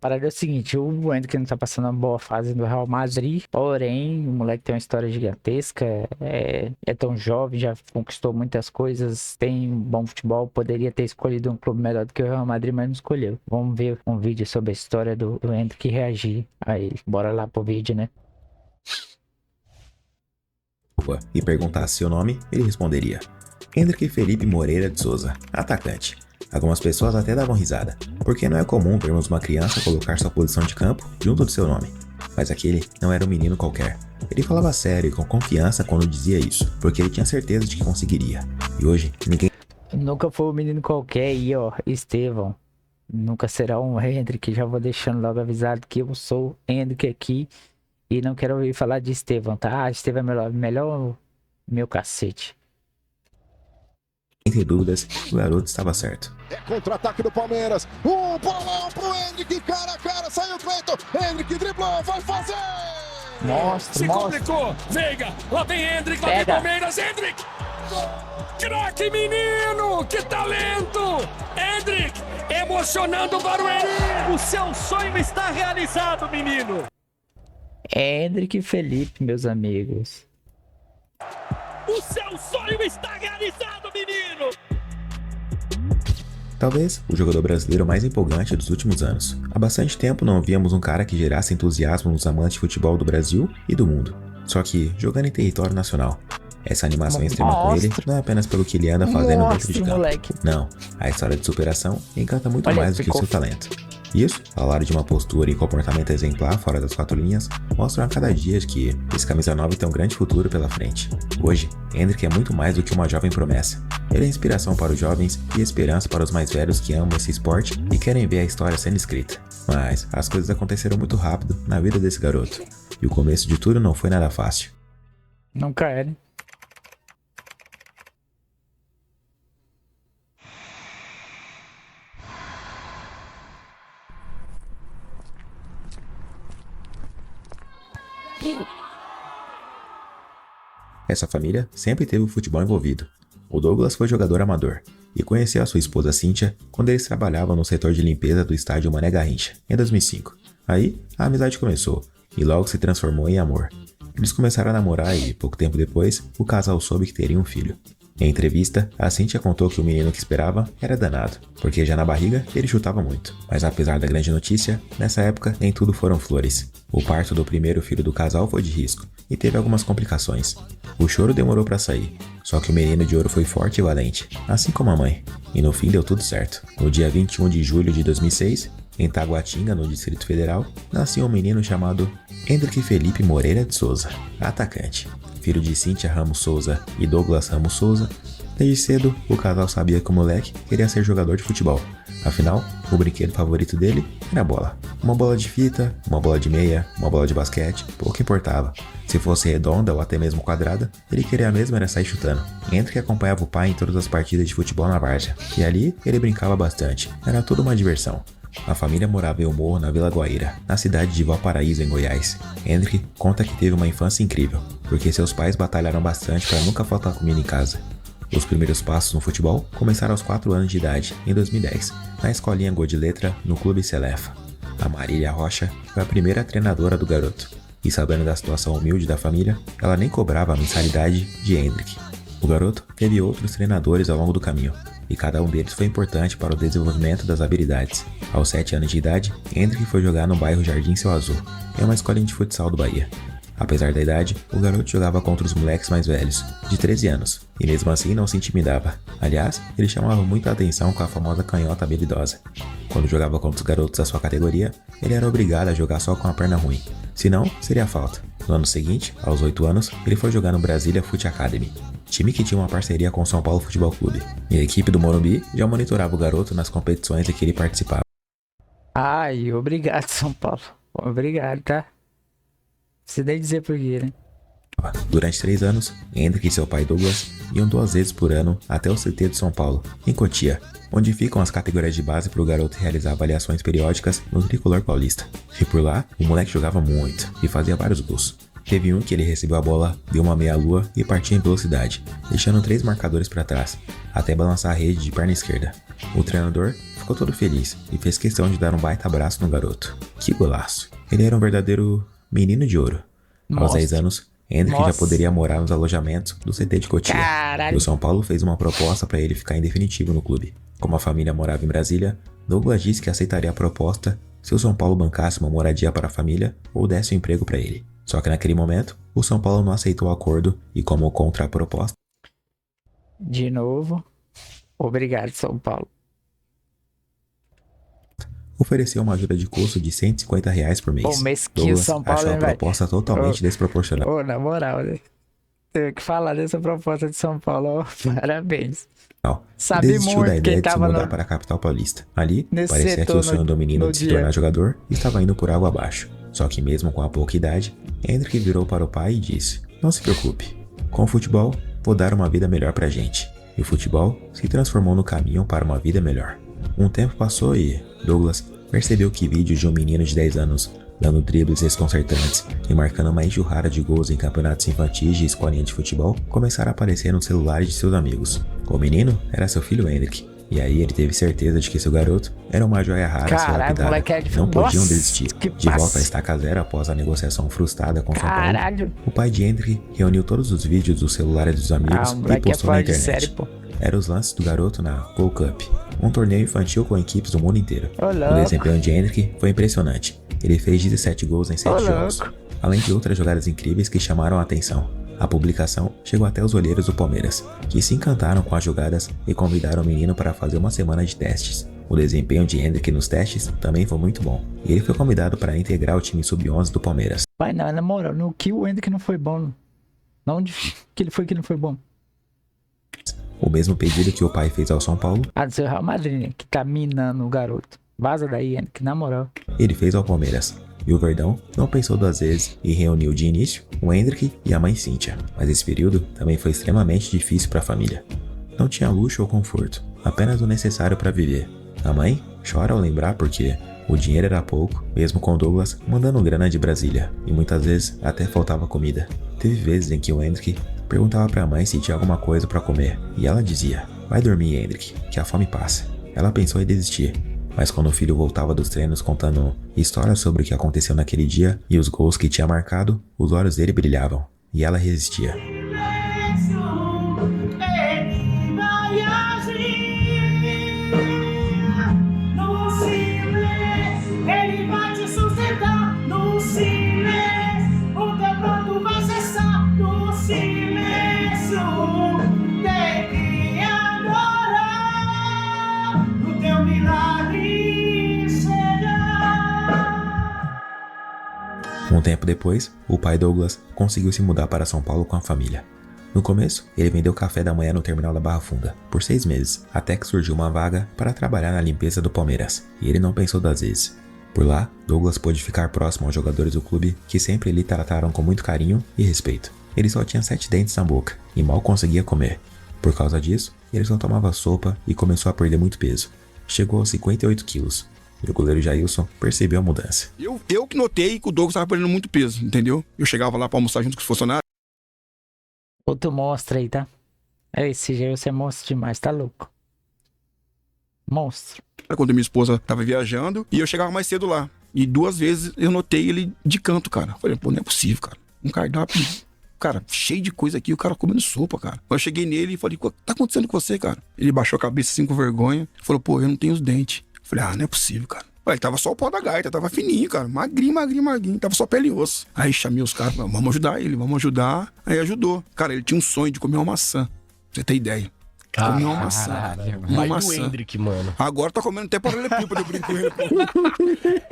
parada é o seguinte, o Endrick não tá passando uma boa fase no Real Madrid, porém, o moleque tem uma história gigantesca, é tão jovem, já conquistou muitas coisas, tem um bom futebol, poderia ter escolhido um clube melhor do que o Real Madrid, mas não escolheu. Vamos ver um vídeo sobre a história do Endrick e reagir a ele. Bora lá pro vídeo, né? E perguntasse seu nome, ele responderia: Endrick Felipe Moreira de Souza, atacante. Algumas pessoas até davam risada, porque não é comum vermos uma criança colocar sua posição de campo junto do seu nome. Mas aquele não era um menino qualquer. Ele falava sério e com confiança quando dizia isso, porque ele tinha certeza de que conseguiria. E hoje, ninguém... Nunca foi um menino qualquer aí, ó, Estevão. Nunca será um Endrick, já vou deixando logo avisado que eu sou Endrick aqui e não quero ouvir falar de Estevão, tá? Ah, Estevão é melhor meu cacete. Entre dúvidas, o garoto estava certo. É contra-ataque do Palmeiras. Um bolão pro Endrick, cara a cara, saiu o Cleiton. Endrick driblou, vai fazer! Mostra. Complicou. Veiga, lá vem Endrick, lá vem Palmeiras. Endrick! Craque, menino! Que talento! Endrick, emocionando o Barueri! O seu sonho está realizado, menino! Endrick Felipe, meus amigos. O seu sonho está realizado, menino! Talvez o jogador brasileiro mais empolgante dos últimos anos. Há bastante tempo não víamos um cara que gerasse entusiasmo nos amantes de futebol do Brasil e do mundo. Só que jogando em território nacional. Essa animação extrema com ele não é apenas pelo que ele anda fazendo dentro de campo. Moleque. Não, a história de superação encanta muito mais do que o seu talento. Isso, ao lado de uma postura e comportamento exemplar fora das quatro linhas, mostram a cada dia que esse camisa 9 tem um grande futuro pela frente. Hoje, Endrick é muito mais do que uma jovem promessa. Ele é inspiração para os jovens e esperança para os mais velhos que amam esse esporte e querem ver a história sendo escrita. Mas as coisas aconteceram muito rápido na vida desse garoto, e o começo de tudo não foi nada fácil. Nunca é, né? Essa família sempre teve o futebol envolvido. O Douglas foi jogador amador e conheceu a sua esposa Cíntia quando eles trabalhavam no setor de limpeza do estádio Mané Garrincha, em 2005. Aí, a amizade começou e logo se transformou em amor. Eles começaram a namorar e, pouco tempo depois, o casal soube que teria um filho. Em entrevista, a Cíntia contou que o menino que esperava era danado, porque já na barriga ele chutava muito. Mas apesar da grande notícia, nessa época nem tudo foram flores. O parto do primeiro filho do casal foi de risco e teve algumas complicações. O choro demorou para sair, só que o menino de ouro foi forte e valente, assim como a mãe. E no fim deu tudo certo. No dia 21 de julho de 2006, em Taguatinga, no Distrito Federal, nasceu um menino chamado Endrick Felipe Moreira de Souza, atacante. Filho de Cíntia Ramos Souza e Douglas Ramos Souza, desde cedo o casal sabia que o moleque queria ser jogador de futebol. Afinal, o brinquedo favorito dele era a bola. Uma bola de fita, uma bola de meia, uma bola de basquete, pouco importava. Se fosse redonda ou até mesmo quadrada, ele queria mesmo era sair chutando. Endrick acompanhava o pai em todas as partidas de futebol na várzea, e ali ele brincava bastante. Era tudo uma diversão. A família morava em um morro na Vila Guaíra, na cidade de Valparaíso, em Goiás. Endrick conta que teve uma infância incrível, porque seus pais batalharam bastante para nunca faltar comida em casa. Os primeiros passos no futebol começaram aos 4 anos de idade, em 2010, na escolinha Gol de Letra, no Clube Celefa. A Marília Rocha foi a primeira treinadora do garoto, e sabendo da situação humilde da família, ela nem cobrava a mensalidade de Endrick. O garoto teve outros treinadores ao longo do caminho, e cada um deles foi importante para o desenvolvimento das habilidades. Aos 7 anos de idade, Endrick foi jogar no bairro Jardim Céu Azul, em uma escolinha de futsal do Bahia. Apesar da idade, o garoto jogava contra os moleques mais velhos, de 13 anos, e mesmo assim não se intimidava. Aliás, ele chamava muito a atenção com a famosa canhota habilidosa. Quando jogava contra os garotos da sua categoria, ele era obrigado a jogar só com a perna ruim, senão seria falta. No ano seguinte, aos 8 anos, ele foi jogar no Brasília Fute Academy, time que tinha uma parceria com o São Paulo Futebol Clube, e a equipe do Morumbi já monitorava o garoto nas competições em que ele participava. Ai, obrigado, São Paulo. Obrigado, tá? Você nem dizer por quê, né? Durante 3 anos, Endrick e seu pai Douglas iam 2 vezes por ano até o CT de São Paulo, em Cotia, onde ficam as categorias de base para o garoto realizar avaliações periódicas no tricolor paulista. E por lá, o moleque jogava muito e fazia vários gols. Teve um que ele recebeu a bola, deu uma meia-lua e partiu em velocidade, deixando 3 marcadores para trás, até balançar a rede de perna esquerda. O treinador ficou todo feliz e fez questão de dar um baita abraço no garoto. Que golaço! Ele era um verdadeiro menino de ouro. Aos 10 anos, Endrick já poderia morar nos alojamentos do CT de Cotia. Caralho. E o São Paulo fez uma proposta para ele ficar em definitivo no clube. Como a família morava em Brasília, Douglas disse que aceitaria a proposta se o São Paulo bancasse uma moradia para a família ou desse um emprego para ele. Só que naquele momento, o São Paulo não aceitou o acordo e, como contraproposta, De novo, obrigado, São Paulo. ofereceu uma ajuda de custo de R$150 por mês. Pô, mês que o Douglas São Paulo, achou a hein, velho? proposta totalmente desproporcional. Ô, na moral, né? Tenho que falar dessa proposta de São Paulo, ó. Parabéns. Sabe Desistiu muito da ideia quem de se tava mudar para a capital paulista. Ali, nesse parecia que setor o sonho do menino no de se dia. tornar jogador estava indo por água abaixo. Só que mesmo com a pouca idade, Endrick virou para o pai e disse: "Não se preocupe, com o futebol vou dar uma vida melhor pra gente." E o futebol se transformou no caminho para uma vida melhor. Um tempo passou e Douglas percebeu que vídeos de um menino de 10 anos dando dribles desconcertantes e marcando uma enxurrada de gols em campeonatos infantis de escolinha de futebol começaram a aparecer nos celulares de seus amigos. O menino era seu filho Endrick, e aí ele teve certeza de que seu garoto era uma joia rara a ser Caralho, lapidada. moleque é de- Não podiam Nossa, desistir. que De volta passe. a estaca zero após a negociação frustrada com São Paulo, Caralho. o pai de Endrick reuniu todos os vídeos dos celulares dos amigos O e moleque é postou na fora de internet. série, pô. Eram os lances do garoto na Gold Cup, um torneio infantil com equipes do mundo inteiro. Ô, O louco. desempenho de Endrick foi impressionante. Ele fez 17 gols em 7 Ô, jogos, louco. além de outras jogadas incríveis que chamaram a atenção. A publicação chegou até os olheiros do Palmeiras, que se encantaram com as jogadas e convidaram o menino para fazer uma semana de testes. O desempenho de Endrick nos testes também foi muito bom, e ele foi convidado para integrar o time sub-11 do Palmeiras. Pai, não, na moral, no que o Endrick não foi bom. Não onde que ele foi que não foi bom. O mesmo pedido que o pai fez ao São Paulo, Ah, do seu Real Madrid, né? Que tá minando o garoto. Vaza daí, Endrick, na moral. ele fez ao Palmeiras. E o Verdão não pensou duas vezes e reuniu de início o Endrick e a mãe Cíntia. Mas esse período também foi extremamente difícil para a família. Não tinha luxo ou conforto, apenas o necessário para viver. A mãe chora ao lembrar porque o dinheiro era pouco, mesmo com Douglas mandando grana de Brasília, e muitas vezes até faltava comida. Teve vezes em que o Endrick perguntava para a mãe se tinha alguma coisa para comer, e ela dizia: "Vai dormir, Endrick, que a fome passa." Ela pensou em desistir, mas quando o filho voltava dos treinos contando histórias sobre o que aconteceu naquele dia e os gols que tinha marcado, os olhos dele brilhavam, e ela resistia. Ele vai te sustentar no silêncio. O teu pranto vai cessar no silêncio. Tem que adorar o teu milagre chegar. Um tempo depois, o pai Douglas conseguiu se mudar para São Paulo com a família. No começo, ele vendeu café da manhã no terminal da Barra Funda, por 6 meses, até que surgiu uma vaga para trabalhar na limpeza do Palmeiras, e ele não pensou duas vezes. Por lá, Douglas pôde ficar próximo aos jogadores do clube, que sempre lhe trataram com muito carinho e respeito. Ele só tinha 7 dentes na boca, e mal conseguia comer. Por causa disso, ele só tomava sopa e começou a perder muito peso. Chegou aos 58 quilos, e o goleiro Jailson percebeu a mudança. Eu que notei que o Douglas estava perdendo muito peso, entendeu? Eu chegava lá para almoçar junto com os funcionários. Outro monstro aí, tá? Esse jeito você é monstro demais, tá louco? Monstro. Quando minha esposa tava viajando, e eu chegava mais cedo lá. E 2 vezes eu notei ele de canto, cara. Falei, pô, não é possível, cara. Um cardápio, cara, cheio de coisa aqui, o cara comendo sopa, cara. Eu cheguei nele e falei, o que tá acontecendo com você, cara? Ele baixou a cabeça assim com vergonha. Falou, pô, eu não tenho os dentes. Eu falei, não é possível, cara. Ué, tava só o pau da gaita, tava fininho, cara. Magrinho. Tava só pele e osso. Aí chamei os caras, vamos ajudar ele, vamos ajudar. Aí ajudou. Cara, ele tinha um sonho de comer uma maçã. Pra você ter ideia. Comer uma maçã. Uma Vai do maçã. Endrick, mano. Agora tá comendo até paralelepípedo, eu brinco com ele.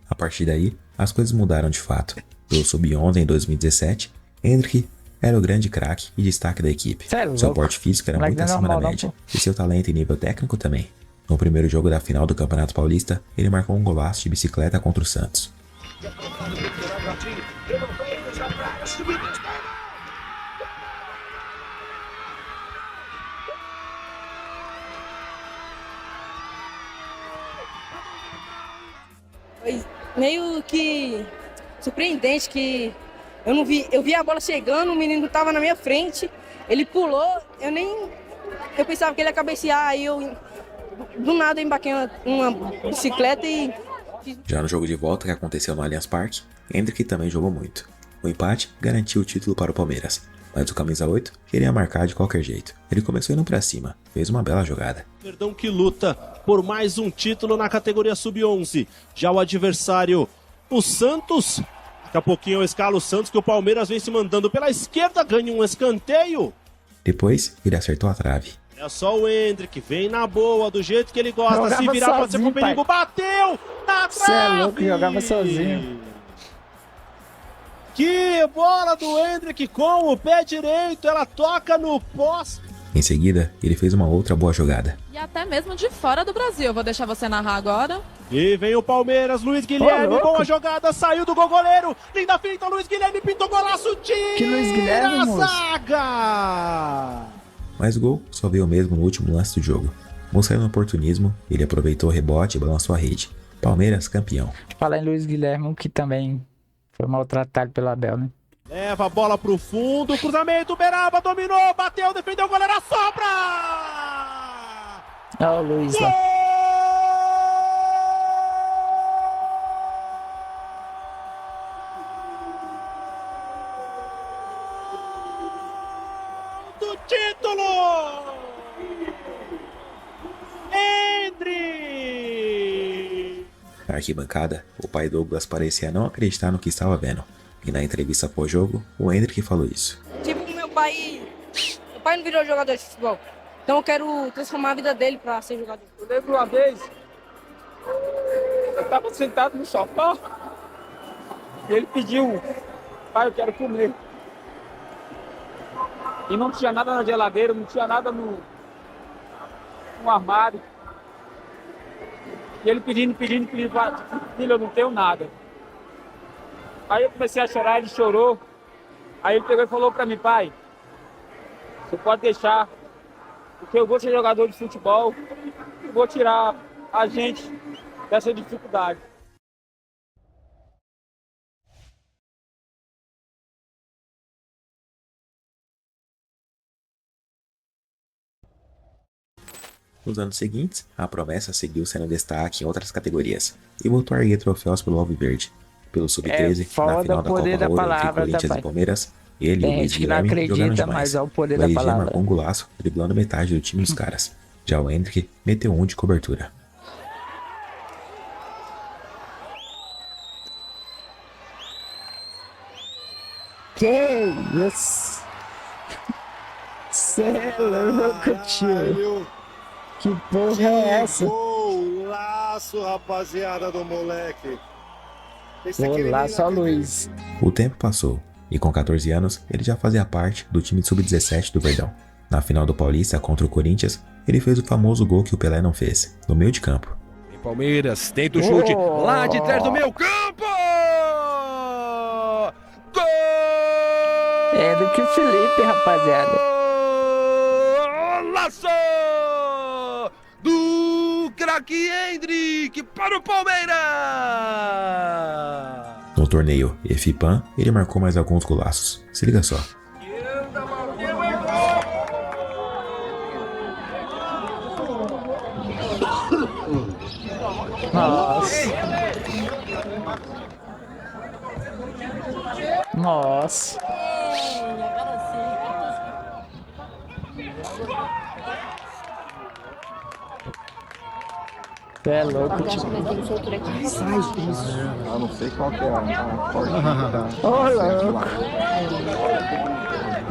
A partir daí, as coisas mudaram de fato. Pelo Sub-11 em 2017, Endrick era o grande craque e destaque da equipe. Sério, Seu louco. porte físico era Moleque muito não é acima da normal, não, média, pô. e seu talento e nível técnico também. No primeiro jogo da final do Campeonato Paulista, ele marcou um golaço de bicicleta contra o Santos. Foi meio que surpreendente que eu vi a bola chegando, o menino tava na minha frente, ele pulou, eu pensava que ele ia cabecear, aí eu do nada eu embarquei uma bicicleta e... Já no jogo de volta que aconteceu no Allianz Parque, Endrick também jogou muito. O empate garantiu o título para o Palmeiras, mas o camisa 8 queria marcar de qualquer jeito. Ele começou indo pra cima, fez uma bela jogada. Verdão que luta por mais um título na categoria sub-11. Já o adversário, o Santos. Daqui a pouquinho eu escalo o Santos, que o Palmeiras vem se mandando pela esquerda, ganha um escanteio. Depois, ele acertou a trave. É só o Endrick, vem na boa, do jeito que ele gosta, Jogava se virar pode ser com sozinho, perigo, pai. bateu na trave! Cê é louco, jogava sozinho. Que bola do Endrick com o pé direito, ela toca no poste. Em seguida, ele fez uma outra boa jogada. E até mesmo de fora do Brasil. Vou deixar você narrar agora. E vem o Palmeiras, Luiz Guilherme, louco. boa jogada, saiu do gol goleiro, linda finta, Luiz Guilherme pintou golaço, tira Que Luiz Guilherme, a moço? Mas o gol só veio mesmo no último lance do jogo. Mostrando oportunismo, ele aproveitou o rebote e balançou a rede. Palmeiras campeão. Falar em Luiz Guilherme, que também foi maltratado pelo Abel, né? Leva a bola pro fundo, cruzamento, Beraba dominou, bateu, defendeu o goleiro, sobra! Olha o Luiz lá. Do título! Endrick! Na arquibancada, o pai Douglas parecia não acreditar no que estava vendo. E na entrevista pós-jogo, o Endrick falou isso. Tipo, meu pai não virou jogador de futebol. Então eu quero transformar a vida dele pra ser jogador. Eu lembro uma vez, eu estava sentado no sofá e ele pediu, pai, eu quero comer. E não tinha nada na geladeira, não tinha nada no armário. E ele pedindo, filho, eu não tenho nada. Aí eu comecei a chorar, ele chorou. Aí ele pegou e falou pra mim, pai, você pode deixar, porque eu vou ser jogador de futebol, eu vou tirar a gente dessa dificuldade. Nos anos seguintes, a promessa seguiu sendo destaque em outras categorias e voltou a erguer troféus pelo Alviverde. Pelo Sub-13, foda na final o da poder Copa da Ouro entre palavra, Corinthians tá, e Palmeiras, ele e Tem o Luiz gente que não Guilherme jogaram acredita, demais. mas é o poder O da LG palavra. marcou um golaço, driblando metade do time dos caras. Já o Endrick meteu um de cobertura. Que isso? Cê é louco, tio. Que porra é essa? Golaço, rapaziada do moleque. Olá, só Luiz. O tempo passou, e com 14 anos, ele já fazia parte do time de Sub-17 do Verdão. Na final do Paulista contra o Corinthians, ele fez o famoso gol que o Pelé não fez, no meio de campo. Palmeiras tenta o chute lá de trás do meio campo! Gol! É do que o Felipe, rapaziada. Golaço! Do craque Endrick para o Palmeiras! No torneio EFIPAM, ele marcou mais alguns golaços. Se liga só. Nossa. Nossa. Tu é louco, tio. Eu não sei qual que é. Ô, louco.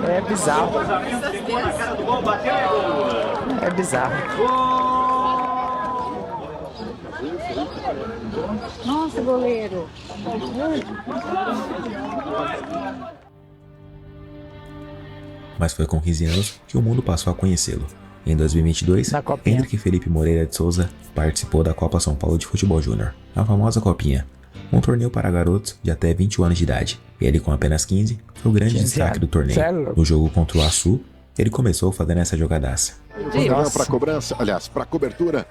É bizarro. É bizarro. Nossa, goleiro. Mas foi com 15 anos que o mundo passou a conhecê-lo. Em 2022, Na Copinha. Endrick Felipe Moreira de Souza participou da Copa São Paulo de Futebol Júnior, a famosa Copinha, um torneio para garotos de até 21 anos de idade. Ele, com apenas 15, foi o grande 15 destaque do anos. torneio. Sério? No jogo contra o Açu, ele começou fazendo essa jogadaça. Para cobrança, aliás, para cobertura.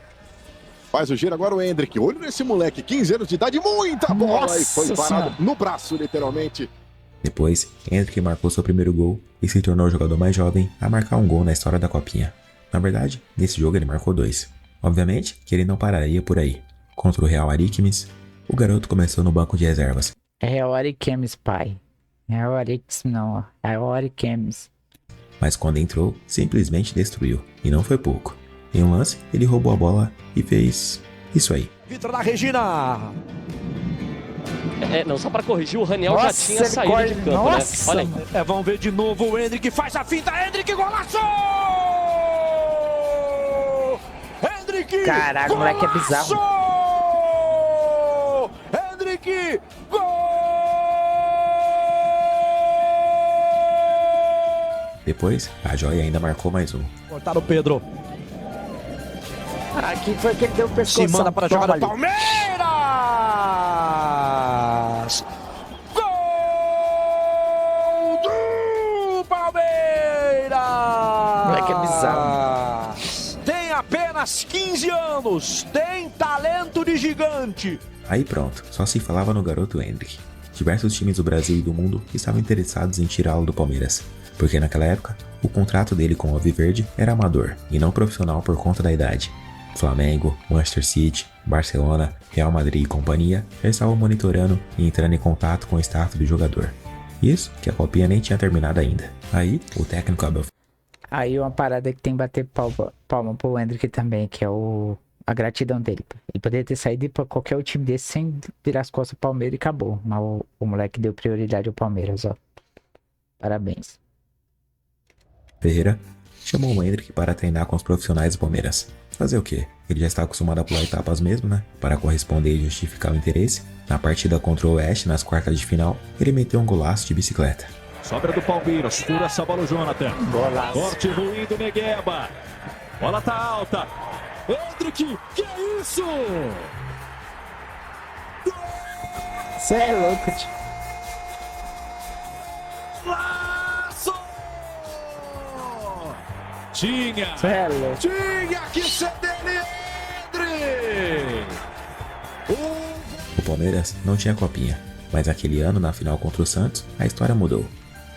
Faz o giro agora o Endrick. Olha nesse moleque, 15 anos de idade, muita bola. E foi Nossa parado Senhora. no braço, literalmente. Depois, Endrick marcou seu primeiro gol e se tornou o jogador mais jovem a marcar um gol na história da Copinha. Na verdade, nesse jogo ele marcou 2. Obviamente que ele não pararia por aí. Contra o Real Ariquemes, o garoto começou no banco de reservas. É Real Ariquemes, pai. Real Ariquemes não, ó. Real Ariquemes. Mas quando entrou, simplesmente destruiu. E não foi pouco. Em um lance, ele roubou a bola e fez isso aí. Vitor da Regina. Não, só pra corrigir, o Raniel já tinha saído de campo, nossa, né? Olha aí. Vamos ver de novo o Endrick, faz a finta, Endrick, golaço! Endrick! Caraca, o moleque é bizarro. Endrick, gol! Depois, a Joia ainda marcou mais um. Cortaram o Pedro. Aqui foi que ele deu o pescoço. Se manda para jogar no Palmeiras! Gol do Palmeiras! Moleque é bizarro. Tem apenas 15 anos, tem talento de gigante. Aí pronto, só se falava no garoto Endrick. Diversos times do Brasil e do mundo estavam interessados em tirá-lo do Palmeiras, porque naquela época, o contrato dele com o Alviverde era amador e não profissional por conta da idade. Flamengo, Manchester City, Barcelona, Real Madrid e companhia já estavam monitorando e entrando em contato com o staff do jogador. Isso que a copinha nem tinha terminado ainda. Aí, o técnico Abel... Aí uma parada que tem que bater palma pro Endrick também, que é a gratidão dele. Ele poderia ter saído pra qualquer outro time desse sem virar as costas pro Palmeiras e acabou. Mas o moleque deu prioridade ao Palmeiras, ó. Parabéns. Ferreira chamou o Endrick para treinar com os profissionais do Palmeiras. Fazer o quê? Ele já está acostumado a pular etapas mesmo, né? Para corresponder e justificar o interesse, na partida contra o Oeste, nas quartas de final, ele meteu um golaço de bicicleta. Sobra do Palmeiras, fura essa bola o Jonathan. Golaço. Corte ruim do Negueba. Bola tá alta. Endrick, que é isso? Você é louco, tio. Laço! Tinha! Você é louco. Tinha que ser dele, Endrick! O Palmeiras não tinha copinha, mas aquele ano, na final contra o Santos, a história mudou.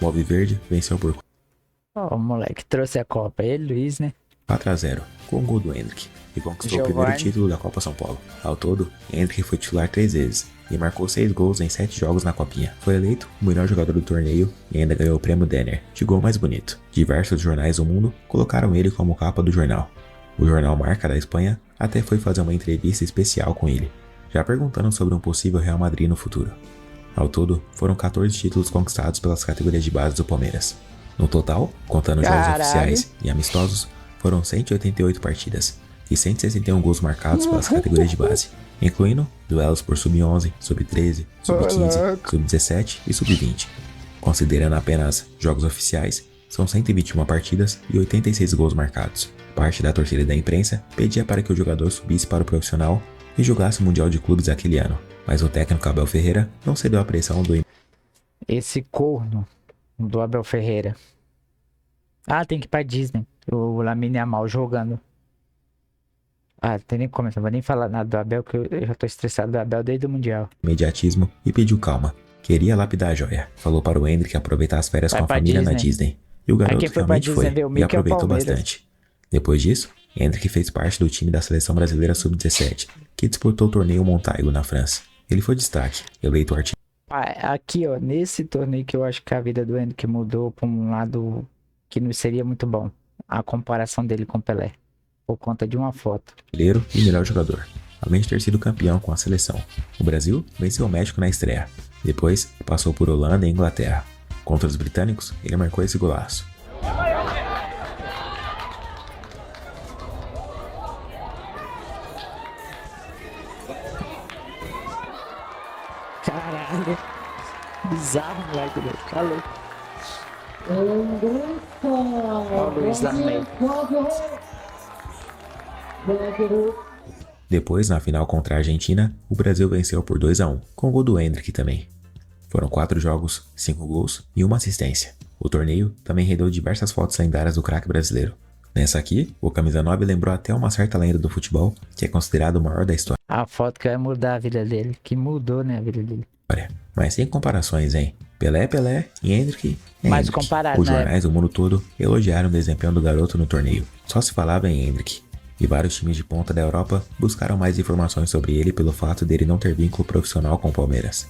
O Alviverde venceu por Ó, o moleque trouxe a Copa. Ele, Luiz, né? 4-0, com o gol do Endrick, e conquistou o primeiro título da Copa São Paulo. Ao todo, Endrick foi titular 3 vezes, e marcou 6 gols em 7 jogos na Copinha. Foi eleito o melhor jogador do torneio e ainda ganhou o prêmio Denner, de gol mais bonito. Diversos jornais do mundo colocaram ele como capa do jornal. O jornal Marca da Espanha até foi fazer uma entrevista especial com ele, já perguntando sobre um possível Real Madrid no futuro. Ao todo, foram 14 títulos conquistados pelas categorias de base do Palmeiras. No total, contando jogos oficiais e amistosos, foram 188 partidas e 161 gols marcados pelas categorias de base, incluindo duelos por sub-11, sub-13, sub-15, sub-17 e sub-20. Considerando apenas jogos oficiais, são 121 partidas e 86 gols marcados. Parte da torcida e da imprensa pedia para que o jogador subisse para o profissional e jogasse o Mundial de Clubes aquele ano, mas o técnico Abel Ferreira não cedeu à pressão do... Esse corno do Abel Ferreira. Ah, tem que ir pra Disney. O Lamine Yamal jogando. Ah, tem nem como, não vou nem falar nada do Abel, que eu já tô estressado do Abel desde o Mundial. Imediatismo e pediu calma. Queria lapidar a joia. Falou para o Endrick aproveitar as férias com a família na Disney. E o garoto realmente foi e aproveitou bastante. Depois disso, Endrick fez parte do time da Seleção Brasileira Sub-17, que disputou o torneio Montaigu na França. Ele foi destaque, eleito artilheiro. Aqui, ó, nesse torneio que eu acho que a vida do Endrick mudou pra um lado que não seria muito bom. A comparação dele com Pelé. Por conta de uma foto. Artilheiro e melhor jogador, além de ter sido campeão com a seleção. O Brasil venceu o México na estreia. Depois, passou por Holanda e Inglaterra. Contra os britânicos, ele marcou esse golaço. Caralho. Bizarro, moleque. Calou. Ó, o Luiz lá no meio. Depois, na final contra a Argentina, o Brasil venceu por 2-1, com o gol do Endrick também. Foram 4 jogos, 5 gols e 1 assistência. O torneio também rendeu diversas fotos lendárias do craque brasileiro. Nessa aqui, o camisa 9 lembrou até uma certa lenda do futebol, que é considerado o maior da história. A foto que vai mudar a vida dele, que mudou, né, a vida dele. Mas sem comparações, hein? Pelé e Endrick. Mais comparado, os jornais do mundo todo elogiaram o desempenho do garoto no torneio. Só se falava em Endrick. e vários times de ponta da Europa buscaram mais informações sobre ele pelo fato dele não ter vínculo profissional com o Palmeiras.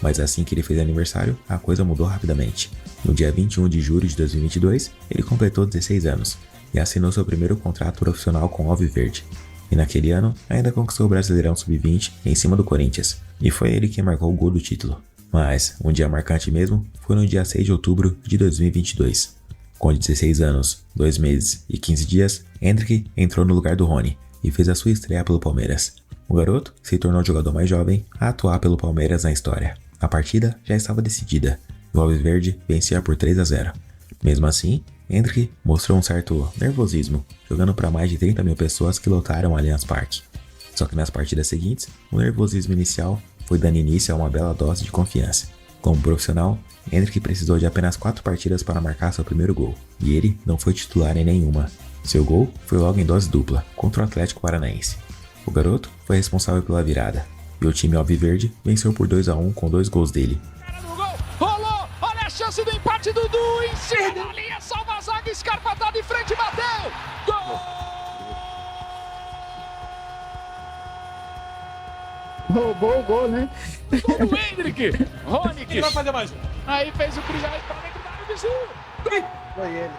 Mas assim que ele fez aniversário, a coisa mudou rapidamente. No dia 21 de julho de 2022, ele completou 16 anos e assinou seu primeiro contrato profissional com o Alviverde. E naquele ano, ainda conquistou o Brasileirão Sub-20 em cima do Corinthians, e foi ele quem marcou o gol do título. Mas um dia marcante mesmo foi no dia 6 de outubro de 2022. Com 16 anos, 2 meses e 15 dias, Endrick entrou no lugar do Rony e fez a sua estreia pelo Palmeiras. O garoto se tornou o jogador mais jovem a atuar pelo Palmeiras na história. A partida já estava decidida e o Alviverde vencia por 3-0. Mesmo assim, Endrick mostrou um certo nervosismo, jogando para mais de 30 mil pessoas que lotaram o Allianz Parque. Só que nas partidas seguintes, o nervosismo inicial foi dando início a uma bela dose de confiança. Como profissional, Endrick precisou de apenas 4 partidas para marcar seu primeiro gol, e ele não foi titular em nenhuma. Seu gol foi logo em dose dupla, contra o Atlético Paranaense. O garoto foi responsável pela virada, e o time alviverde venceu por 2-1 com 2 gols dele. Rolou, olha a chance do empate, Dudu, em cima da linha, salva a zaga, Scarpa tá de frente, bateu! Gol! Roubou o gol, né? Gol do Endrick! Rony, que vai fazer mais um. Aí fez o cruzamento para dentro da área vizinho. Foi ele.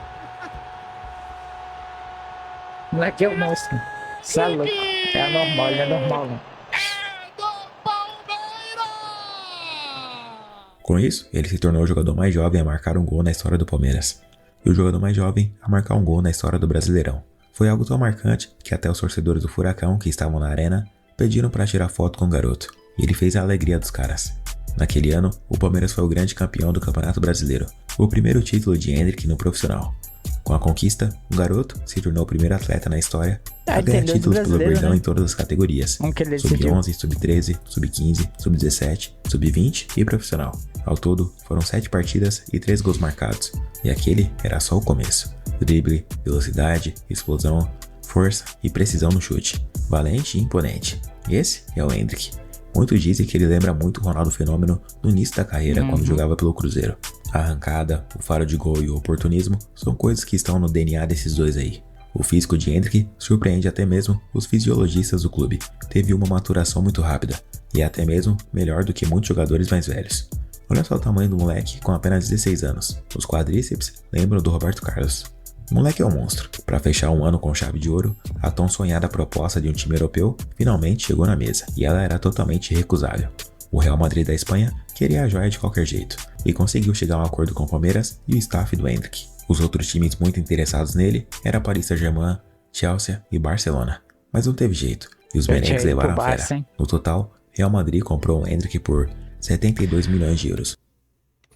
Moleque é o monstro. Isso é louco. É anormal, ele é normal, né? Com isso, ele se tornou o jogador mais jovem a marcar um gol na história do Palmeiras, e o jogador mais jovem a marcar um gol na história do Brasileirão. Foi algo tão marcante que até os torcedores do Furacão que estavam na arena pediram para tirar foto com o garoto, e ele fez a alegria dos caras. Naquele ano, o Palmeiras foi o grande campeão do Campeonato Brasileiro, o primeiro título de Endrick no profissional. Com a conquista, o garoto se tornou o primeiro atleta na história a ganhar títulos pelo Verdão, né? Em todas as categorias, Sub-11, Sub-13, Sub-15, Sub-17, Sub-20 e profissional. Ao todo, foram 7 partidas e 3 gols marcados, e aquele era só o começo. Drible, velocidade, explosão, força e precisão no chute. Valente e imponente. Esse é o Endrick. Muitos dizem que ele lembra muito o Ronaldo Fenômeno no início da carreira, quando jogava pelo Cruzeiro. A arrancada, o faro de gol e o oportunismo são coisas que estão no DNA desses dois aí. O físico de Endrick surpreende até mesmo os fisiologistas do clube. Teve uma maturação muito rápida, e até mesmo melhor do que muitos jogadores mais velhos. Olha só o tamanho do moleque com apenas 16 anos. Os quadríceps lembram do Roberto Carlos. O moleque é um monstro. Para fechar um ano com chave de ouro, a tão sonhada proposta de um time europeu finalmente chegou na mesa, e ela era totalmente irrecusável. O Real Madrid da Espanha queria a joia de qualquer jeito, e conseguiu chegar a um acordo com o Palmeiras e o staff do Endrick. Os outros times muito interessados nele eram Paris Saint-Germain, Chelsea e Barcelona. Mas não teve jeito, e os merengues levaram a fera. Hein? No total, Real Madrid comprou o Endrick por 72 milhões de euros.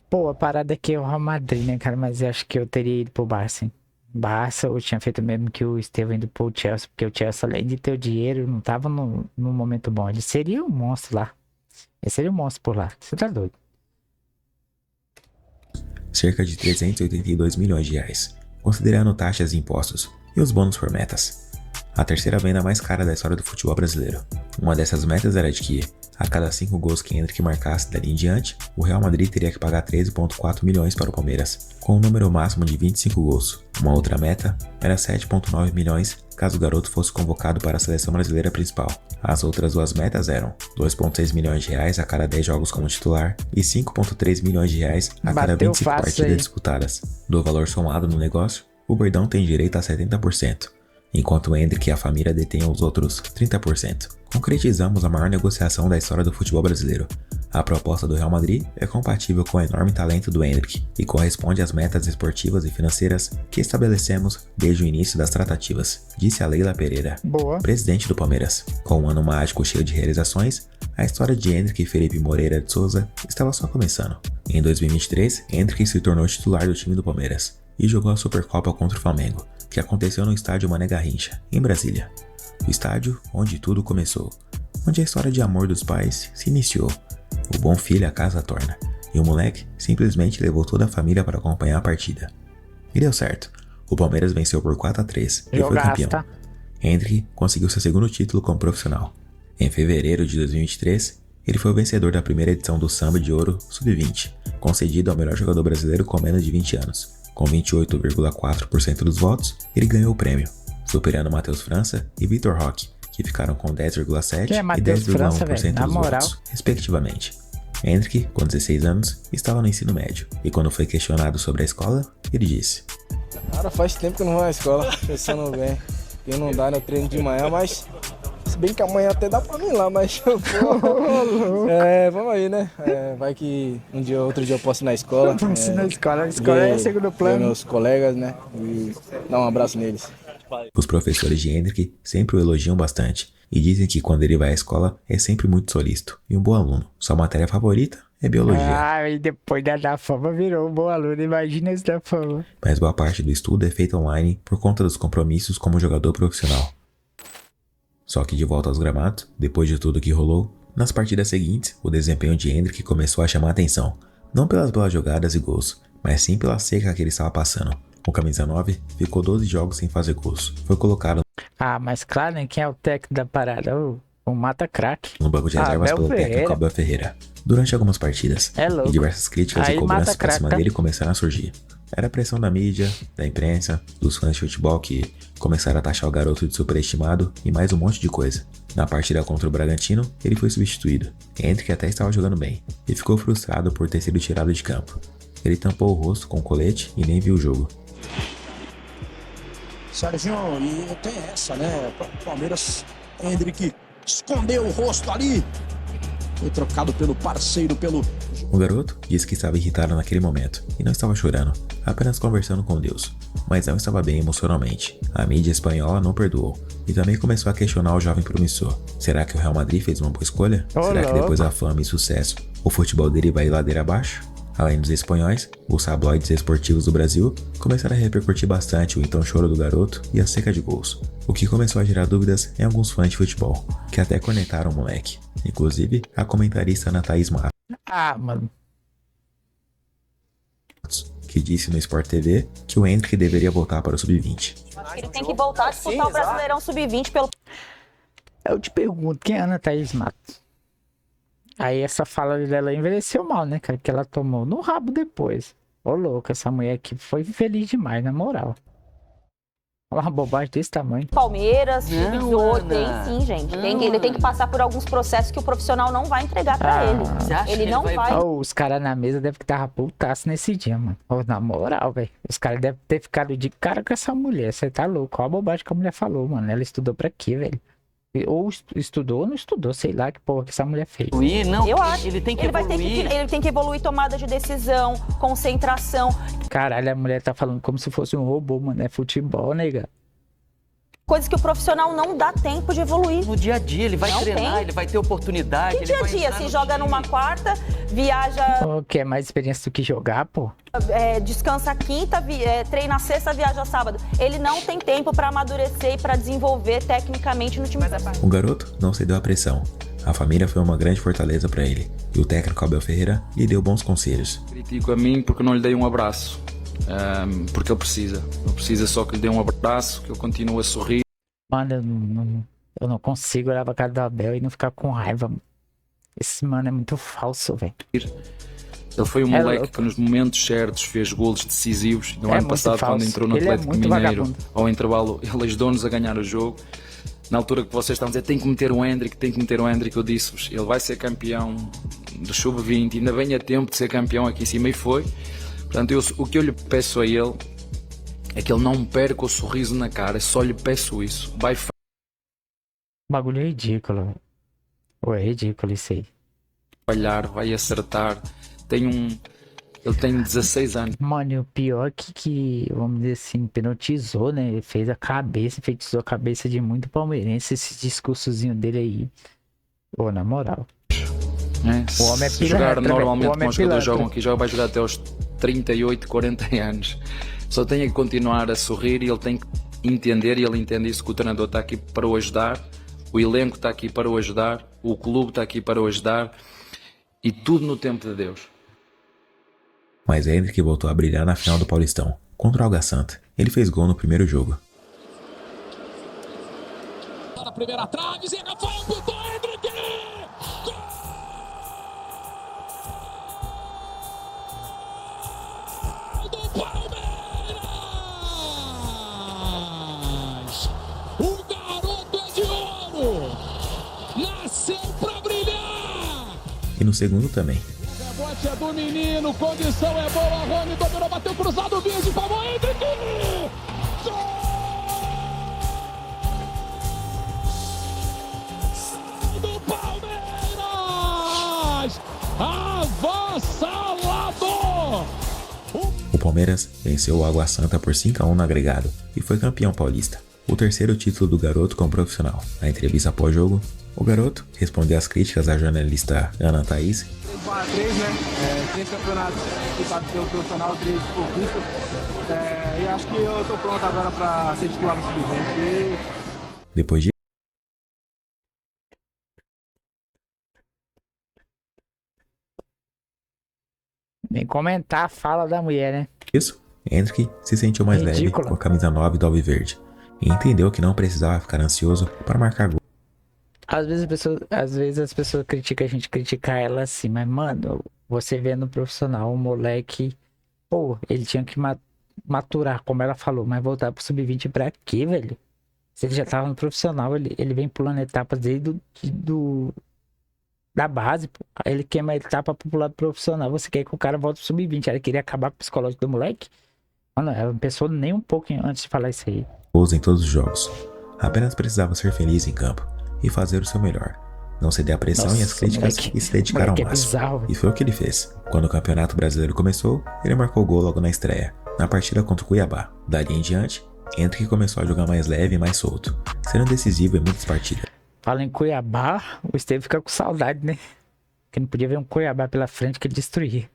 Pô, a parada aqui é o Real Madrid, né, cara? Mas eu acho que eu teria ido pro Barça, hein? Barça, eu tinha feito mesmo que o Estevão indo pro Chelsea, porque o Chelsea, além de ter o dinheiro, não tava no momento bom. Ele seria um monstro lá. Ele seria um monstro por lá. Você tá doido? Cerca de 382 milhões de reais, considerando taxas e impostos, e os bônus por metas. A terceira venda mais cara da história do futebol brasileiro. Uma dessas metas era de que, a cada 5 gols que Endrick marcasse dali em diante, o Real Madrid teria que pagar 13,4 milhões para o Palmeiras, com um número máximo de 25 gols. Uma outra meta era 7,9 milhões caso o garoto fosse convocado para a seleção brasileira principal. As outras 2 metas eram 2,6 milhões de reais a cada 10 jogos como titular e 5,3 milhões de reais a cada 25 partidas disputadas. Do valor somado no negócio, o Verdão tem direito a 70%. Enquanto o Endrick e a família detêm os outros 30%. Concretizamos a maior negociação da história do futebol brasileiro. A proposta do Real Madrid é compatível com o enorme talento do Endrick e corresponde às metas esportivas e financeiras que estabelecemos desde o início das tratativas, disse a Leila Pereira, presidente do Palmeiras. Com um ano mágico cheio de realizações, a história de Endrick e Felipe Moreira de Souza estava só começando. Em 2023, Endrick se tornou titular do time do Palmeiras e jogou a Supercopa contra o Flamengo, que aconteceu no estádio Mané Garrincha, em Brasília. O estádio onde tudo começou, onde a história de amor dos pais se iniciou. O bom filho a casa torna, e o moleque simplesmente levou toda a família para acompanhar a partida. E deu certo, o Palmeiras venceu por 4-3 e foi campeão. Endrick conseguiu seu segundo título como profissional. Em fevereiro de 2023, ele foi o vencedor da primeira edição do Samba de Ouro Sub-20, concedido ao melhor jogador brasileiro com menos de 20 anos. Com 28,4% dos votos, ele ganhou o prêmio. superando Matheus França e Vitor Roque, que ficaram com 10,7% Que é e Matheus França, 10,1% velho, na dos moral. votos, respectivamente. Hendrick, com 16 anos, estava no ensino médio, e quando foi questionado sobre a escola, ele disse: Cara, faz tempo que eu não vou na escola, pensando bem. Porque não dá, né? Eu treino de manhã, mas... Se bem que amanhã até dá pra mim lá, mas... Pô, vamos aí, né? Vai que outro dia eu posso ir na escola. Na escola, a escola é segundo plano. Ver meus colegas, né? E dar um abraço neles. Os professores de Hendrick sempre o elogiam bastante, e dizem que quando ele vai à escola é sempre muito solícito e um bom aluno. Sua matéria favorita é biologia. Ah, e depois da fama virou um bom aluno, imagina esse da fama. Mas boa parte do estudo é feito online por conta dos compromissos como jogador profissional. Só que de volta aos gramados, depois de tudo que rolou, nas partidas seguintes, o desempenho de Hendrick começou a chamar a atenção, não pelas belas jogadas e gols, mas sim pela seca que ele estava passando. O camisa 9 ficou 12 jogos sem fazer gols. Foi colocado Ah, mas claro, né? Quem é o técnico da parada? O Mata Crack. no banco de reservas pelo técnico Abel Ferreira. Durante algumas partidas, É louco. e diversas críticas Aí e cobranças mata pra cima craca. dele começaram a surgir. Era a pressão da mídia, da imprensa, dos fãs de futebol que começaram a taxar o garoto de superestimado e mais um monte de coisa. Na partida contra o Bragantino, ele foi substituído. Hendrick até estava jogando bem, e ficou frustrado por ter sido tirado de campo. Ele tampou o rosto com o colete e nem viu o jogo. Serginho, e tem essa, né? O Palmeiras, Hendrick escondeu o rosto ali. Foi trocado pelo parceiro, pelo... O garoto disse que estava irritado naquele momento e não estava chorando, apenas conversando com Deus, mas não estava bem emocionalmente. A mídia espanhola não perdoou e também começou a questionar o jovem promissor. Será que o Real Madrid fez uma boa escolha? Será que depois da fama e sucesso, o futebol dele vai ladeira abaixo? Além dos espanhóis, os tabloides esportivos do Brasil começaram a repercutir bastante o então choro do garoto e a seca de gols, o que começou a gerar dúvidas em alguns fãs de futebol, que até cornetaram o moleque, inclusive a comentarista Ana Thaís Matos, Ah, mano. que disse no Sport TV que o Hendrick deveria voltar para o Sub-20. Ele tem que voltar a disputar o Brasileirão Sub-20 pelo... Eu te pergunto, quem é Ana Thaís Matos? Aí essa fala dela envelheceu mal, né, cara? Que ela tomou no rabo depois. Ô, louco, essa mulher aqui foi feliz demais, na moral. Uma bobagem desse tamanho. Palmeiras, Sub-18, tem sim, gente. Ele tem que passar por alguns processos que o profissional não vai entregar pra ele. Ele não vai... Ó, os caras na mesa devem estar putaço nesse dia, mano. Ó, na moral, velho. Os caras devem ter ficado de cara com essa mulher. Você tá louco. Olha a bobagem que a mulher falou, mano. Ela estudou pra quê, velho? Ou estudou ou não estudou, sei lá que porra que essa mulher fez. Não, eu acho. Ele tem que evoluir. Ele tem que evoluir tomada de decisão, concentração. Caralho, a mulher tá falando como se fosse um robô, mano. É futebol, nega. Coisas que o profissional não dá tempo de evoluir. No dia a dia, ele vai Não treinar, tem. ele vai ter oportunidade. Que dia a dia? Se joga numa quarta, viaja, Pô, quer mais experiência do que jogar, pô? descansa quinta, treina sexta, viaja sábado. Ele não tem tempo pra amadurecer e pra desenvolver tecnicamente no time. O garoto não cedeu à pressão. A família foi uma grande fortaleza para ele, e o técnico Abel Ferreira lhe deu bons conselhos. Critico a mim porque não lhe dei um abraço, porque ele precisa. Ele precisa só que lhe dê um abraço, que ele continue a sorrir. Mano, eu não consigo olhar pra cara do Abel e não ficar com raiva. Esse mano é muito falso, velho. Ele foi um moleque que nos momentos certos fez golos decisivos. No ano passado, falso. quando entrou no Ele é Atlético muito Mineiro, vagabundo. ao intervalo, ele ajudou-nos a ganhar o jogo. Na altura que vocês estavam a dizer, tem que meter o Hendrick, eu disse-vos, ele vai ser campeão do Sub-20, ainda bem a tempo de ser campeão aqui em cima, e foi. Portanto, o que eu lhe peço a ele é que ele não perca o sorriso na cara, só lhe peço isso. Vai Bagulho é ridículo, velho. Pô, é ridículo isso aí. falhar, vai acertar. Ele tem 16 anos. Mano, e o pior é que, vamos dizer assim, hipnotizou, né? Ele fez a cabeça, enfeitiçou a cabeça de muito palmeirense, esse discursozinho dele aí. Pô, na moral. O homem é se jogar normalmente como os jogadores jogam aqui, vai jogar até aos 38, 40 anos. Só tem que continuar a sorrir e ele tem que entender, e ele entende isso, que o treinador está aqui para o ajudar, o elenco está aqui para o ajudar, o clube está aqui para o ajudar, e tudo no tempo de Deus. Mas Hendrick voltou a brilhar na final do Paulistão, contra o Água Santa. Ele fez gol no primeiro jogo. Tá na primeira trave, Zena foi, apitou, Hendrick! Gol do Palmeiras! no segundo também. Rebote é do menino, condição é boa, Rony dominou, bateu cruzado, Vinha palmou, Endrick! Gol! Do Palmeiras! Avassalador! O Palmeiras venceu o Água Santa por 5-1 no agregado e foi campeão paulista. O terceiro título do garoto como profissional. Na entrevista após-jogo, o garoto respondeu às críticas da jornalista Ana Thaís. 3, né? 3 campeonatos disputados pelo profissional, 3 conquistas. E acho que eu tô pronto agora para ser titular no sub-20. Depois de Nem comentar a fala da mulher, né? isso, Endrick se sentiu mais leve com a camisa 9 do Alviverde e entendeu que não precisava ficar ansioso para marcar gol. Às vezes as pessoas criticam a gente, criticar ela assim, mas mano, você vê no profissional, o moleque, pô, ele tinha que maturar, como ela falou, mas voltar pro sub-20 pra quê, velho? Se ele já tava no profissional, ele vem pulando etapas desde da base, pô. Ele queima a etapa pro lado profissional. Você quer que o cara volte pro sub-20? Ela queria acabar com o psicológico do moleque? Mano, ela não pensou nem um pouco antes de falar isso aí. Gols em todos os jogos. Apenas precisava ser feliz em campo e fazer o seu melhor. Não ceder à pressão e às críticas e se dedicar ao máximo. Bizarro, e foi o que ele fez. Quando o Campeonato Brasileiro começou, ele marcou gol logo na estreia, na partida contra o Cuiabá. Dali em diante, Endrick começou a jogar mais leve e mais solto, sendo decisivo em muitas partidas. Fala em Cuiabá, o Estevão fica com saudade, né? Que não podia ver um Cuiabá pela frente que ele destruía.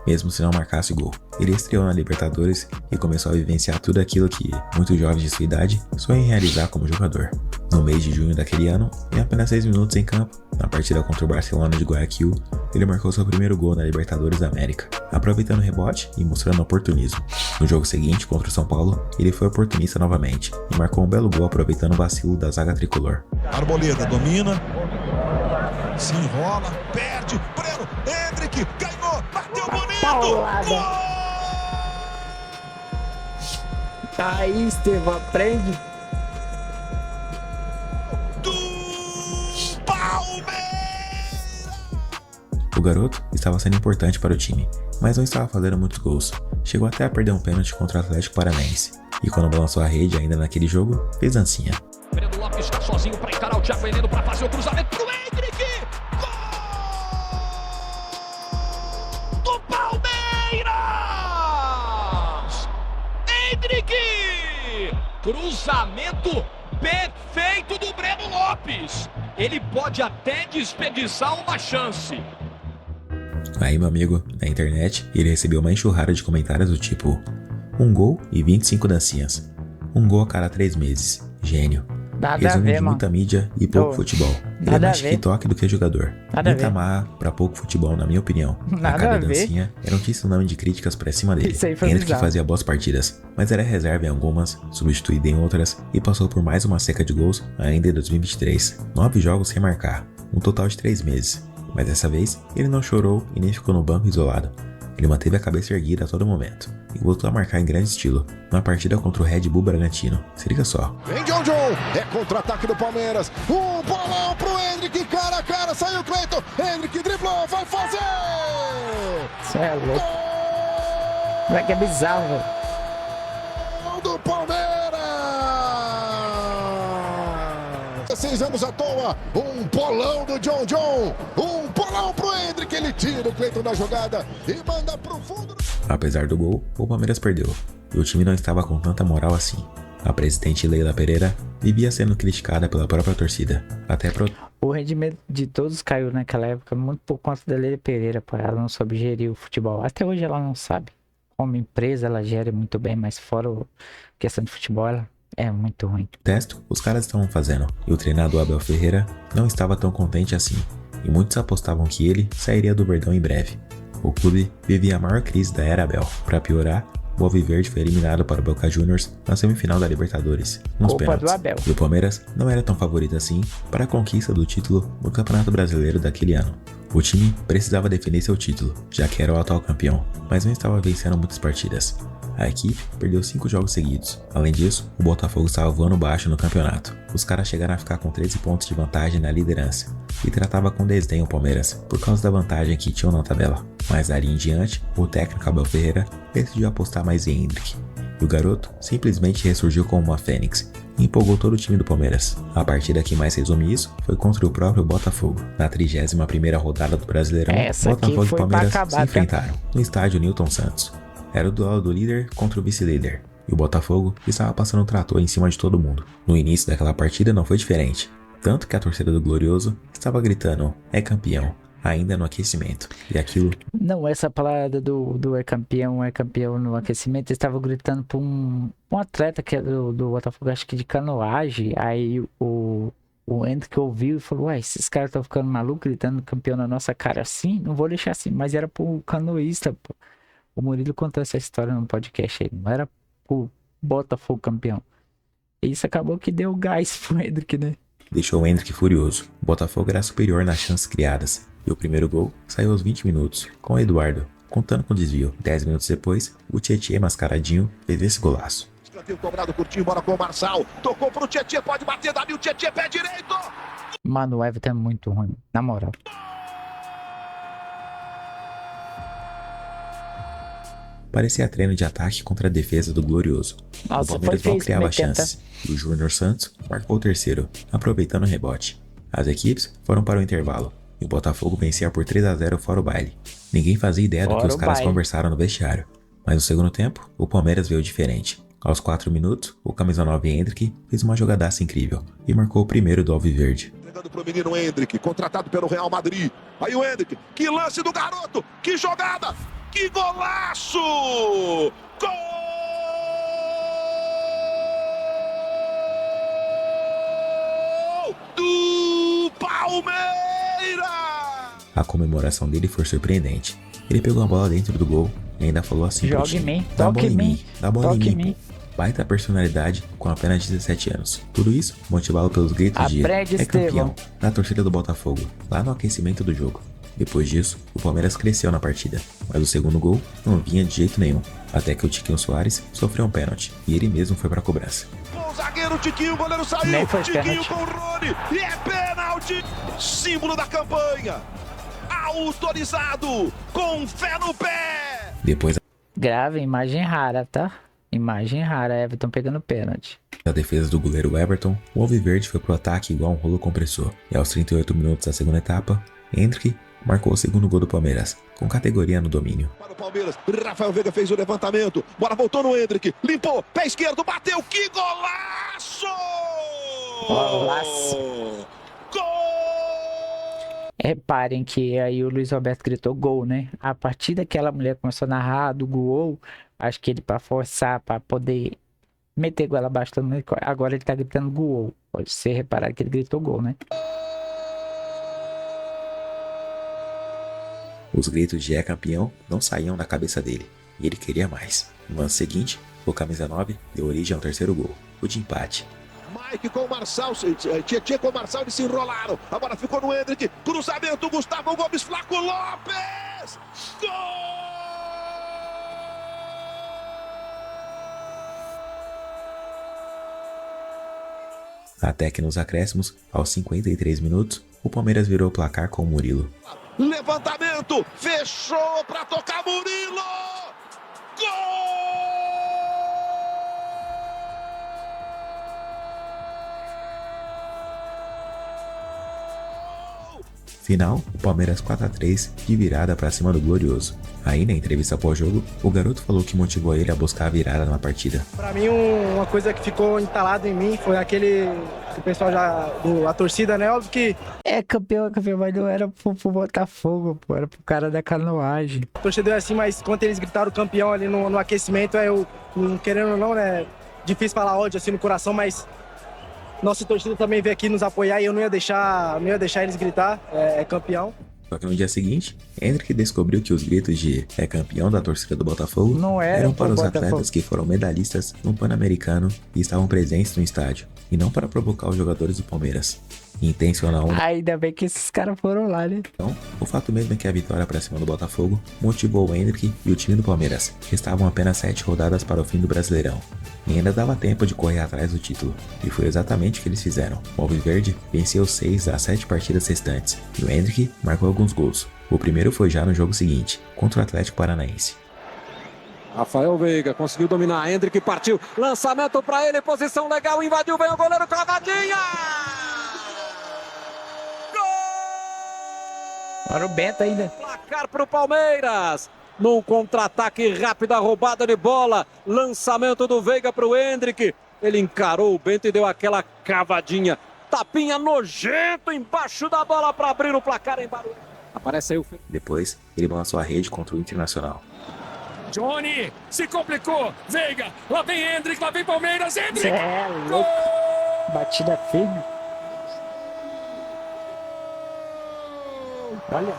Mesmo se não marcasse gol, ele estreou na Libertadores e começou a vivenciar tudo aquilo que muitos jovens de sua idade sonham em realizar como jogador. No mês de junho daquele ano, em apenas 6 minutos em campo, na partida contra o Barcelona de Guayaquil, ele marcou seu primeiro gol na Libertadores da América, aproveitando o rebote e mostrando oportunismo. No jogo seguinte, contra o São Paulo, ele foi oportunista novamente e marcou um belo gol aproveitando o vacilo da zaga tricolor. Arboleda domina, se enrola, perde, Breno, Endrick, ganhou, bateu bonito, gol! Aí, Estevão, aprende. O garoto estava sendo importante para o time, mas não estava fazendo muitos gols. Chegou até a perder um pênalti contra o Atlético Paranaense. E quando balançou a rede ainda naquele jogo, fez dancinha. Breno Lopes está sozinho para encarar o Thiago Heleno para fazer o cruzamento pro Endrick! Gol! Do Palmeiras! Endrick! Cruzamento perfeito do Breno Lopes! Ele pode até desperdiçar uma chance. Aí, meu amigo, na internet, ele recebeu uma enxurrada de comentários do tipo: um gol e 25 dancinhas. Um gol a cada 3 meses. Gênio. Resumo de muita mídia e pouco futebol. Ele é mais TikTok do que jogador. Muita marra pra pouco futebol, na minha opinião. A cada dancinha era um tsunami de críticas pra cima dele. Endrick fazia boas partidas, mas era reserva em algumas, substituído em outras e passou por mais uma seca de gols ainda em 2023. 9 jogos sem marcar, um total de 3 meses. Mas dessa vez, ele não chorou e nem ficou no banco isolado. Ele manteve a cabeça erguida a todo momento e voltou a marcar em grande estilo na partida contra o Red Bull Bragantino. Se liga só. Vem John John, é contra-ataque do Palmeiras. Um bolão pro Endrick, cara a cara, saiu o Cleiton. Endrick driblou, vai fazer! Isso é louco. Como que é bizarro, velho. Do Palmeiras! 16 anos à toa, um bolão do John John, um bolão pro Endrick, ele tira o Cleiton da jogada e manda pro fundo. Apesar do gol, o Palmeiras perdeu e o time não estava com tanta moral assim. A presidente Leila Pereira vivia sendo criticada pela própria torcida, O rendimento de todos caiu naquela época muito por conta da Leila Pereira, pô. Ela não soube gerir o futebol, até hoje ela não sabe. Como empresa ela gera muito bem, mas fora a questão de futebol ela é muito ruim. Testo os caras estavam fazendo e o treinador Abel Ferreira não estava tão contente assim, e muitos apostavam que ele sairia do Verdão em breve. O clube vivia a maior crise da era Abel. Para piorar, o Alviverde foi eliminado para o Boca Juniors na semifinal da Libertadores, nos pênaltis. E o Palmeiras não era tão favorito assim para a conquista do título no Campeonato Brasileiro daquele ano. O time precisava defender seu título, já que era o atual campeão, mas não estava vencendo muitas partidas. A equipe perdeu 5 jogos seguidos. Além disso, o Botafogo estava voando baixo no campeonato. Os caras chegaram a ficar com 13 pontos de vantagem na liderança e tratava com desdém o Palmeiras por causa da vantagem que tinham na tabela. Mas dali em diante, o técnico Abel Ferreira decidiu apostar mais em Endrick. E o garoto simplesmente ressurgiu como uma fênix e empolgou todo o time do Palmeiras. A partida que mais resume isso foi contra o próprio Botafogo. Na 31ª rodada do Brasileirão, Botafogo e Palmeiras se enfrentaram no estádio Newton Santos. Era o duelo do líder contra o vice-líder, e o Botafogo estava passando um trator em cima de todo mundo. No início daquela partida não foi diferente, tanto que a torcida do Glorioso estava gritando "é campeão", ainda no aquecimento, e aquilo... Não, essa palavra do é campeão no aquecimento, eles estavam gritando pra um atleta que é do Botafogo, acho que de canoagem, aí o Endrick ouviu e falou, uai, esses caras estão ficando malucos gritando campeão na nossa cara assim, não vou deixar assim, mas era pro canoísta, pô. O Murilo contou essa história no podcast aí, não era pro Botafogo campeão. E isso acabou que deu gás pro Endrick, né? Deixou o Endrick furioso. O Botafogo era superior nas chances criadas. E o primeiro gol saiu aos 20 minutos, com o Eduardo, contando com desvio. 10 minutos depois, o Tietê mascaradinho fez esse golaço. Escanteio cobrado, curtinho, bora com o Marçal. Tocou pro Tietê, pode bater, Davi, o Tietê, pé direito. Mano, o Everton é muito ruim, na moral. Parecia treino de ataque contra a defesa do Glorioso. Nossa, o Palmeiras não criava chances. E o Júnior Santos marcou o terceiro, aproveitando o rebote. As equipes foram para o intervalo. E o Botafogo vencia por 3-0 fora o baile. Ninguém fazia ideia do que os caras conversaram no vestiário. Mas no segundo tempo, o Palmeiras veio diferente. Aos 4 minutos, o camisa 9 Endrick fez uma jogadaça incrível e marcou o primeiro do Alviverde. Entregando pro menino Endrick, contratado pelo Real Madrid. Aí o Endrick, que lance do garoto, que jogada, que golaço! Gol do Palmeiras! A comemoração dele foi surpreendente. Ele pegou a bola dentro do gol e ainda falou assim: joga em mim, dá a bola em mim, dá a bola em mim. Baita personalidade com apenas 17 anos. Tudo isso motivado pelos gritos de "é campeão" da torcida do Botafogo, lá no aquecimento do jogo. Depois disso, o Palmeiras cresceu na partida, mas o segundo gol não vinha de jeito nenhum, até que o Tiquinho Soares sofreu um pênalti e ele mesmo foi pra cobrança. O zagueiro Tiquinho, o goleiro saiu, Tiquinho com o Rony, e é pênalti! Símbolo da campanha! Autorizado, com fé no pé! Depois grave, imagem rara, tá? Imagem rara, Everton pegando pênalti. Da defesa do goleiro Everton, o Alviverde foi pro ataque igual um rolo compressor. E aos 38 minutos da segunda etapa, Endrick marcou o segundo gol do Palmeiras, com categoria no domínio. Para o Palmeiras, Rafael Veiga fez o levantamento, bola voltou no Endrick, limpou, pé esquerdo, bateu, que golaço! Golaço! Reparem que aí o Luiz Roberto gritou gol, né? A partir daquela mulher começou a narrar do gol, acho que ele para forçar, para poder meter goela abaixo, agora ele tá gritando gol. Pode ser reparado que ele gritou gol, né? Os gritos de "é campeão" não saíam da cabeça dele, e ele queria mais. No lance seguinte, o camisa 9 deu origem ao terceiro gol, o de empate. Mike com o Marçal, Tietê com o Marçal, eles se enrolaram. Agora ficou no Endrick, cruzamento, Gustavo Gomes, Flaco Lopes! Gol! Até que nos acréscimos, aos 53 minutos, o Palmeiras virou o placar com o Murilo. Levantamento, fechou pra tocar Murilo! Gol! Final, o Palmeiras 4-3 de virada pra cima do Glorioso. Aí, na entrevista pós-jogo, o garoto falou que motivou ele a buscar a virada na partida. Pra mim, uma coisa que ficou entalada em mim foi aquele que o pessoal a torcida, né? Óbvio que é campeão, mas não era pro Botafogo, pô, era pro cara da canoagem. O torcedor é assim, mas quando eles gritaram campeão ali no aquecimento, eu, querendo ou não, né? Difícil falar ódio assim no coração, mas nossa torcida também veio aqui nos apoiar e eu não ia deixar eles gritar, é campeão. Só que no dia seguinte, Endrick descobriu que os gritos de "é campeão" da torcida do Botafogo não eram para os atletas que foram medalhistas no Pan-Americano e estavam presentes no estádio, e não para provocar os jogadores do Palmeiras. intencional. Ainda bem que esses caras foram lá, né? Então, o fato mesmo é que a vitória para cima do Botafogo motivou o Endrick e o time do Palmeiras, que estavam apenas 7 rodadas para o fim do Brasileirão. E ainda dava tempo de correr atrás do título, e foi exatamente o que eles fizeram. O Alviverde venceu 6 das 7 partidas restantes, e o Endrick marcou alguns gols. O primeiro foi já no jogo seguinte, contra o Atlético Paranaense. Rafael Veiga conseguiu dominar, Endrick partiu, lançamento para ele, posição legal, invadiu, vem o goleiro, cavadinha! Olha o Bento ainda. Placar para o Palmeiras. Num contra-ataque rápido, a roubada de bola. Lançamento do Veiga para o Endrick. Ele encarou o Bento e deu aquela cavadinha. Tapinha nojento embaixo da bola para abrir o placar em Barueri. Aparece aí o... Depois, ele balançou a rede contra o Internacional. Johnny, se complicou. Veiga, lá vem Endrick, lá vem Palmeiras. Endrick! É louco. Batida firme. Olha.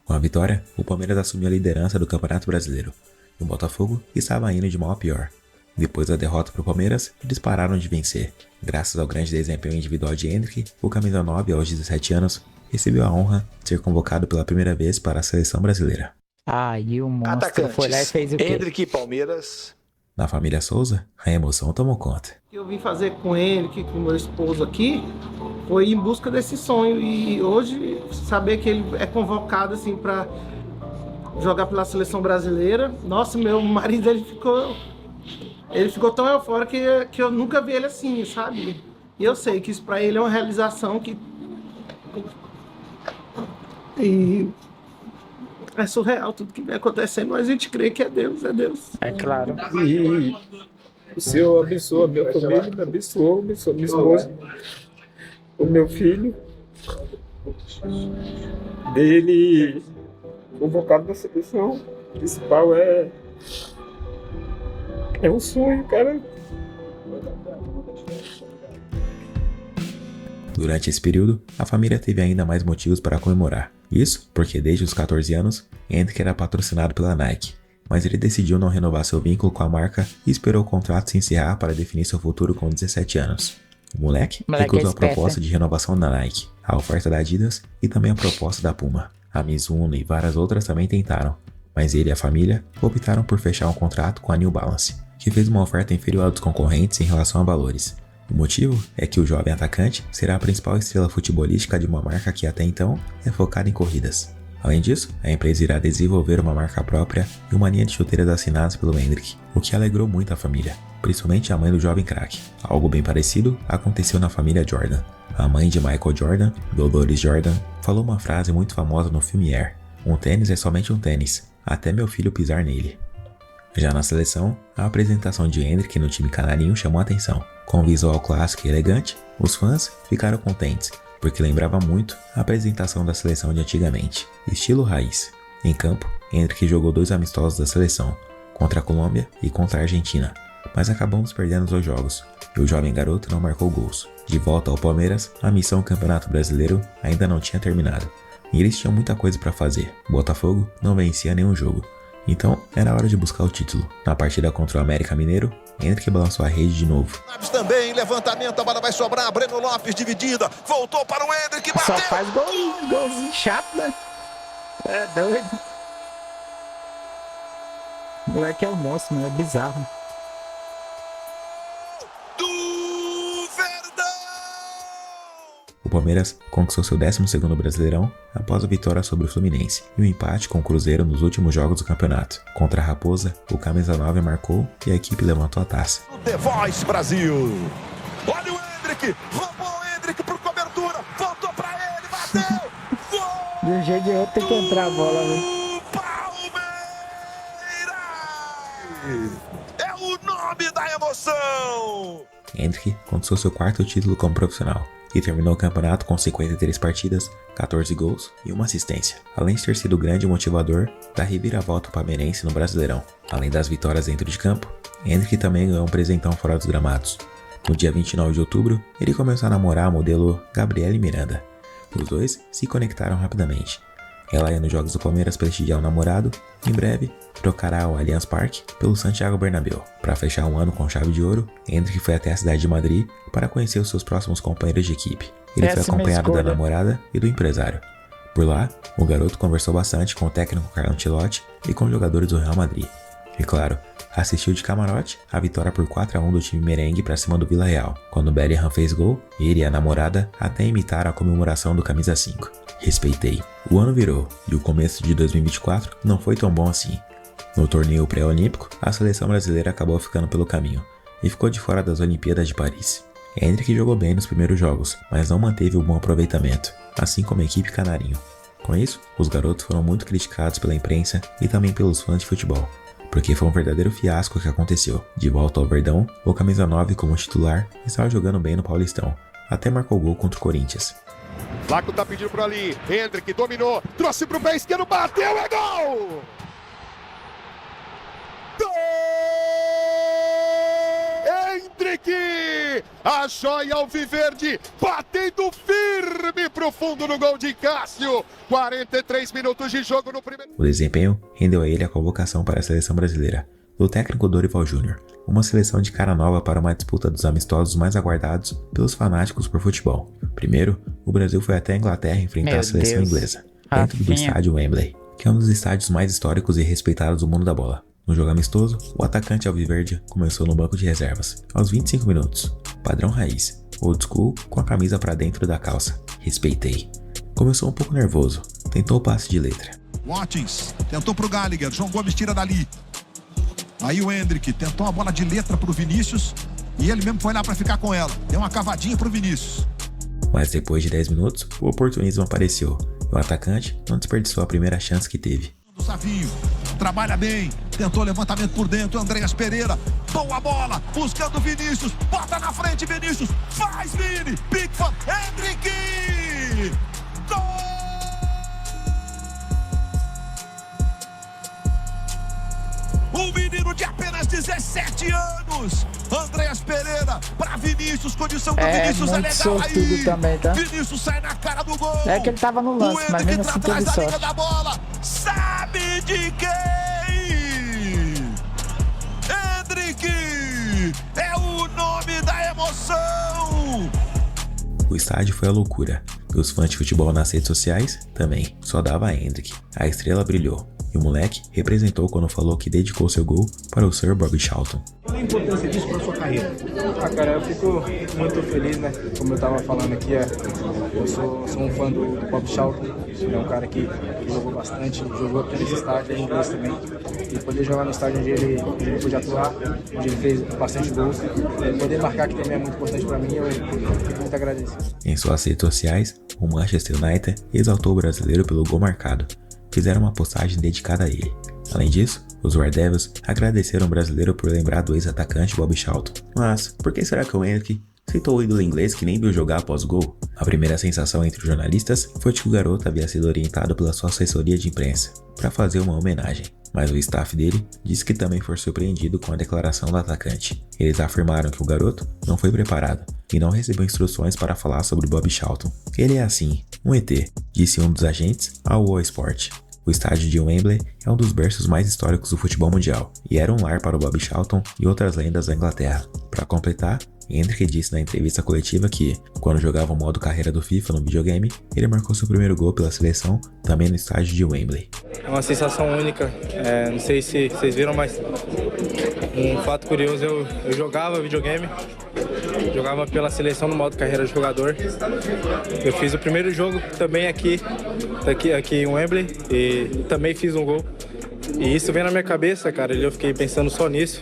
Com a vitória, o Palmeiras assumiu a liderança do Campeonato Brasileiro. E o Botafogo estava indo de mal a pior. Depois da derrota para o Palmeiras, eles pararam de vencer. Graças ao grande desempenho individual de Endrick, o camisa 9, aos 17 anos, recebeu a honra de ser convocado pela primeira vez para a seleção brasileira. E o monstro foi lá e fez o quê? Endrick e Palmeiras. Na família Souza, a emoção tomou conta. O que eu vim fazer com ele, com meu esposo aqui, foi em busca desse sonho. E hoje, saber que ele é convocado assim para jogar pela seleção brasileira. Nossa, meu marido, ele ficou tão eufórico que eu nunca vi ele assim, sabe? E eu sei que isso para ele é uma realização que... E é surreal tudo que vem acontecendo, mas a gente crê que é Deus, é Deus. É claro. E o Senhor abençoa a minha família, me abençoou minha esposa, o meu filho, dele convocado da seleção. O principal é um sonho, cara. Durante esse período, a família teve ainda mais motivos para comemorar. Isso porque desde os 14 anos, Endrick era patrocinado pela Nike, mas ele decidiu não renovar seu vínculo com a marca e esperou o contrato se encerrar para definir seu futuro com 17 anos. O moleque recusou a proposta de renovação da Nike, a oferta da Adidas e também a proposta da Puma. A Mizuno e várias outras também tentaram, mas ele e a família optaram por fechar um contrato com a New Balance, que fez uma oferta inferior aos concorrentes em relação a valores. O motivo é que o jovem atacante será a principal estrela futebolística de uma marca que até então é focada em corridas. Além disso, a empresa irá desenvolver uma marca própria e uma linha de chuteiras assinadas pelo Endrick, o que alegrou muito a família, principalmente a mãe do jovem craque. Algo bem parecido aconteceu na família Jordan. A mãe de Michael Jordan, Dolores Jordan, falou uma frase muito famosa no filme Air: "Um tênis é somente um tênis, até meu filho pisar nele." Já na seleção, a apresentação de Endrick no time canarinho chamou a atenção. Com um visual clássico e elegante, os fãs ficaram contentes, porque lembrava muito a apresentação da seleção de antigamente, estilo raiz. Em campo, Endrick jogou 2 amistosos da seleção, contra a Colômbia e contra a Argentina, mas acabamos perdendo os 2 jogos, e o jovem garoto não marcou gols. De volta ao Palmeiras, a missão Campeonato Brasileiro ainda não tinha terminado, e eles tinham muita coisa para fazer. O Botafogo não vencia nenhum jogo, então era hora de buscar o título. Na partida contra o América Mineiro, Endrick balançou a rede de novo. Também, levantamento, a bola vai sobrar, Breno Lopes dividida, voltou para o Endrick, bateu! Só faz golzinho chato, né? É doido. O moleque é um monstro, né? É bizarro. O Palmeiras conquistou seu 12º Brasileirão após a vitória sobre o Fluminense e o empate com o Cruzeiro nos últimos jogos do campeonato. Contra a Raposa, o camisa 9 marcou e a equipe levantou a taça. The Voice Brasil. Olha o Endrick, roubou o Endrick por cobertura, voltou pra ele, bateu! De um jeito de outro tem que entrar a bola, velho. Palmeiras! É o nome da emoção! Endrick conquistou seu 4º título como profissional e terminou o campeonato com 53 partidas, 14 gols e 1 assistência, além de ter sido o grande motivador da reviravolta palmeirense no Brasileirão. Além das vitórias dentro de campo, Endrick também ganhou um presentão fora dos gramados. No dia 29 de outubro, ele começou a namorar a modelo Gabriele Miranda. Os dois se conectaram rapidamente. Ela ia nos jogos do Palmeiras prestigiar o namorado, em breve trocará o Allianz Parque pelo Santiago Bernabéu. Para fechar um ano com chave de ouro, Endrick foi até a cidade de Madrid para conhecer os seus próximos companheiros de equipe. Ele foi acompanhado da namorada e do empresário. Por lá, o garoto conversou bastante com o técnico Carlo Ancelotti e com os jogadores do Real Madrid. E claro, assistiu de camarote a vitória por 4-1 do time merengue para cima do Vila Real. Quando Bellingham fez gol, ele e a namorada até imitaram a comemoração do camisa 5. Respeitei. O ano virou e o começo de 2024 não foi tão bom assim. No torneio pré-olímpico, a seleção brasileira acabou ficando pelo caminho e ficou de fora das Olimpíadas de Paris. Endrick jogou bem nos primeiros jogos, mas não manteve um bom aproveitamento, assim como a equipe canarinho. Com isso, os garotos foram muito criticados pela imprensa e também pelos fãs de futebol, porque foi um verdadeiro fiasco que aconteceu. De volta ao Verdão, o camisa 9 como titular estava jogando bem no Paulistão, até marcou gol contra o Corinthians. Flaco tá pedindo por ali, Endrick dominou, trouxe pro pé esquerdo, bateu, é gol! Gol! Endrick! A joia alviverde batendo firme pro fundo no gol de Cássio. 43 minutos de jogo no primeiro. O desempenho rendeu a ele a convocação para a seleção brasileira, do técnico Dorival Júnior, uma seleção de cara nova para uma disputa dos amistosos mais aguardados pelos fanáticos por futebol. Primeiro, o Brasil foi até a Inglaterra enfrentar a seleção inglesa, dentro do estádio Wembley, que é um dos estádios mais históricos e respeitados do mundo da bola. No jogo amistoso, o atacante alviverde começou no banco de reservas, aos 25 minutos, padrão raiz, old school, com a camisa para dentro da calça. Respeitei. Começou um pouco nervoso, tentou o passe de letra. Watkins tentou pro Gallagher, João Gomes tira dali. Aí o Endrick tentou uma bola de letra pro Vinícius e ele mesmo foi lá para ficar com ela. Deu uma cavadinha pro Vinícius. Mas depois de 10 minutos, o oportunismo apareceu e o atacante não desperdiçou a primeira chance que teve. O Savinho trabalha bem, tentou levantamento por dentro, Andreas Pereira, boa bola, buscando Vinícius, bota na frente Vinícius, faz Vini, Pickford, Endrick! Gol! Um menino de apenas 17 anos, Andreas Pereira para Vinícius, condição do Vinícius é legal aí. Também, tá? Vinícius sai na cara do gol. É que ele tava no lance, mas mesmo assim teve sorte. Da bola, sabe de quem? Endrick é o nome da emoção. O estádio foi a loucura, e os fãs de futebol nas redes sociais também. Só dava a Endrick. A estrela brilhou. E o moleque representou quando falou que dedicou seu gol para o Sir Bobby Charlton. Qual a importância disso para a sua carreira? Cara, eu fico muito feliz, né? Como eu tava falando aqui, eu sou um fã do Bobby Charlton. Ele é um cara que jogou bastante, jogou aqui nesse estádio, em inglês também. E poder jogar no estádio onde ele pôde atuar, onde ele fez bastante gols, poder marcar que também é muito importante para mim, eu fico muito agradecido. Em suas redes sociais, o Manchester United exaltou o brasileiro pelo gol marcado. Fizeram uma postagem dedicada a ele. Além disso, os Red Devils agradeceram o brasileiro por lembrar do ex-atacante Bobby Charlton. Mas, por que será que o Endrick citou o ídolo inglês que nem viu jogar após o gol? A primeira sensação entre os jornalistas foi que o garoto havia sido orientado pela sua assessoria de imprensa para fazer uma homenagem. Mas o staff dele disse que também foi surpreendido com a declaração do atacante. Eles afirmaram que o garoto não foi preparado e não recebeu instruções para falar sobre Bobby Charlton. Ele é assim, um ET, disse um dos agentes ao All Sport. O estádio de Wembley é um dos berços mais históricos do futebol mundial e era um lar para o Bobby Charlton e outras lendas da Inglaterra. Para completar, Endrick disse na entrevista coletiva que, quando jogava o modo carreira do FIFA no videogame, ele marcou seu primeiro gol pela seleção também no estádio de Wembley. É uma sensação única, não sei se vocês viram, mas um fato curioso, eu jogava videogame, jogava pela seleção no modo carreira de jogador. Eu fiz o primeiro jogo também aqui em Wembley e também fiz um gol. E isso vem na minha cabeça, cara, e eu fiquei pensando só nisso.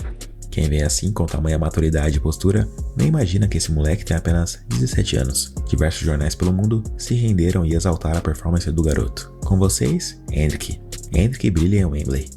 Quem vê assim com tamanha maturidade e postura, nem imagina que esse moleque tem apenas 17 anos. Diversos jornais pelo mundo se renderam e exaltaram a performance do garoto. Com vocês, Endrick. Endrick brilha em Wembley.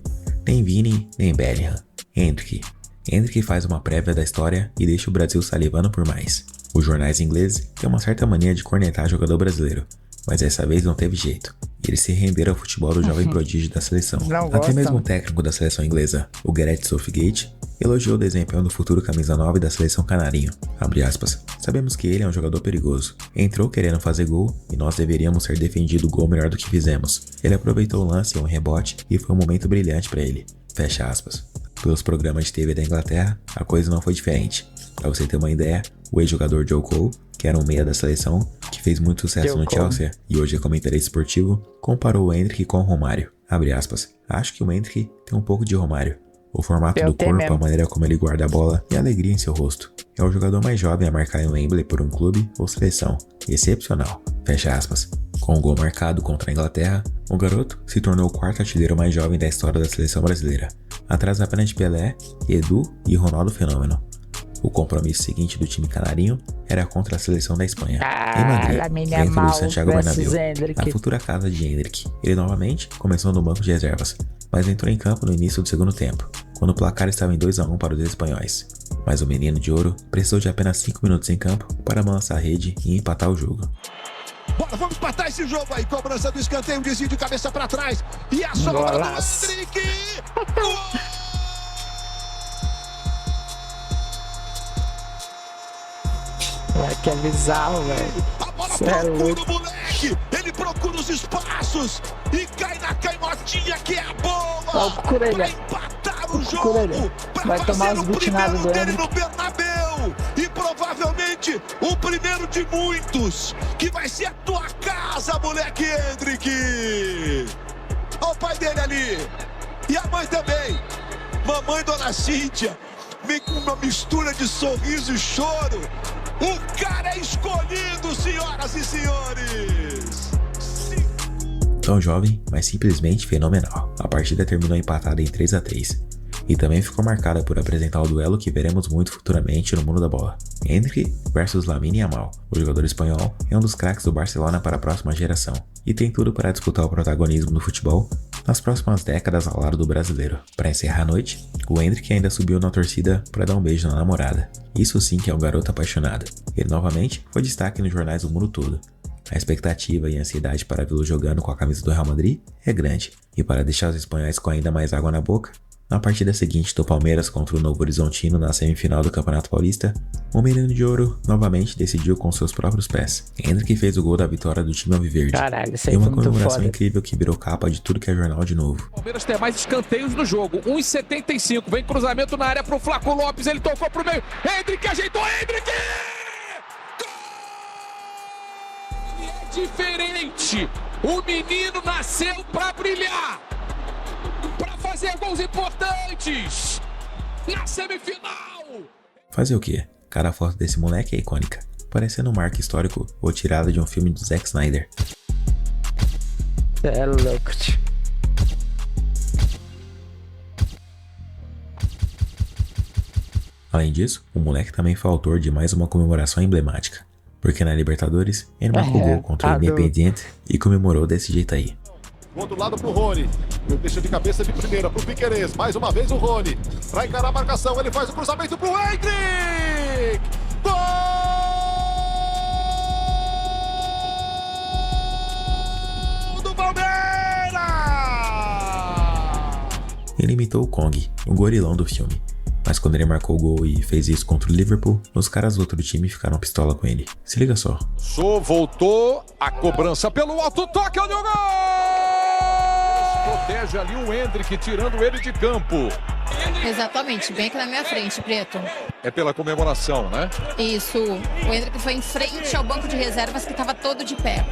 Nem Vini, nem Bellingham. Endrick faz uma prévia da história e deixa o Brasil salivando por mais. Os jornais ingleses têm uma certa mania de cornetar jogador brasileiro, mas dessa vez não teve jeito. Ele se rendeu ao futebol do jovem prodígio da seleção. Até mesmo o técnico da seleção inglesa, o Gareth Southgate, elogiou o desempenho do futuro camisa 9 da seleção canarinho. Abre aspas. Sabemos que ele é um jogador perigoso. Entrou querendo fazer gol e nós deveríamos ter defendido o gol melhor do que fizemos. Ele aproveitou o lance em um rebote e foi um momento brilhante para ele. Fecha aspas. Pelos programas de TV da Inglaterra, a coisa não foi diferente. Pra você ter uma ideia, o ex-jogador Joe Cole, que era um meia da seleção, que fez muito sucesso no Chelsea e hoje é comentarista esportivo, comparou o Endrick com o Romário. Abre aspas. Acho que o Endrick tem um pouco de Romário. O formato do corpo, a maneira como ele guarda a bola e a alegria em seu rosto. É o jogador mais jovem a marcar em Wembley por um clube ou seleção. Excepcional. Fecha aspas. Com um gol marcado contra a Inglaterra, o garoto se tornou o quarto artilheiro mais jovem da história da seleção brasileira, atrás apenas de Pelé, Edu e Ronaldo Fenômeno. O compromisso seguinte do time canarinho era contra a seleção da Espanha, em Madrid, dentro do Santiago Bernabéu, a futura casa de Endrick. Ele novamente começou no banco de reservas, mas entrou em campo no início do segundo tempo, quando o placar estava em 2-1 para os espanhóis. Mas o menino de ouro precisou de apenas 5 minutos em campo para balançar a rede e empatar o jogo. Bora, vamos empatar esse jogo aí. Cobrança do escanteio, um desvio de cabeça pra trás. E a sobra do Endrick. Que é bizarro, velho. A bola procura o moleque. Ele procura os espaços e cai na canhotinha que é a boa. Vai empatar o jogo. Vai tomar os butinados dele no Bernabéu. E provavelmente o primeiro de muitos. Que vai ser a tua casa, moleque Endrick. Olha o pai dele ali. E a mãe também. Mamãe Dona Cíntia. Vem com uma mistura de sorriso e choro. O cara é escolhido, senhoras e senhores! Tão jovem, mas simplesmente fenomenal. A partida terminou empatada em 3-3. E também ficou marcada por apresentar o duelo que veremos muito futuramente no mundo da bola. Endrick versus Lamine Yamal. O jogador espanhol é um dos craques do Barcelona para a próxima geração. E tem tudo para disputar o protagonismo no futebol nas próximas décadas ao lado do brasileiro. Para encerrar a noite, o Endrick ainda subiu na torcida para dar um beijo na namorada. Isso sim que é um garoto apaixonado. Ele novamente foi destaque nos jornais do mundo todo. A expectativa e a ansiedade para vê-lo jogando com a camisa do Real Madrid é grande. E para deixar os espanhóis com ainda mais água na boca, na partida seguinte do Palmeiras contra o Novo Horizontino na semifinal do Campeonato Paulista, o menino de ouro novamente decidiu com seus próprios pés. Endrick fez o gol da vitória do time alviverde. Caralho, isso aí e uma foi muito comemoração foda. incrível que virou capa de tudo que é jornal de novo. O Palmeiras tem mais escanteios no jogo. 1,75. Vem cruzamento na área pro Flaco Lopes. Ele tocou pro meio. Endrick ajeitou. Endrick! Ele é diferente. O menino nasceu pra brilhar. Pra fazer gols importantes. Na semifinal. Fazer o quê? Cada foto desse moleque é icônica. Parecendo um marco histórico ou tirada de um filme do Zack Snyder. É louco, tio. Além disso, o moleque também foi autor de mais uma comemoração emblemática. Porque na Libertadores, ele marcou gol contra o Independiente e comemorou desse jeito aí. Do outro lado pro Rony. Deixa de cabeça de primeira pro Piquerez. Mais uma vez o Rony. Pra encarar a marcação, ele faz o cruzamento pro Endrick! Gol do Palmeiras! Ele imitou o Kong, o gorilão do filme. Mas quando ele marcou o gol e fez isso contra o Liverpool, os caras do outro time ficaram pistola com ele. Se liga só. Voltou a cobrança pelo alto toque, olha o gol! Protege ali o Endrick, tirando ele de campo. Exatamente, bem aqui na minha frente, Preto. É pela comemoração, né? Isso, o Endrick foi em frente ao banco de reservas que estava todo de pé.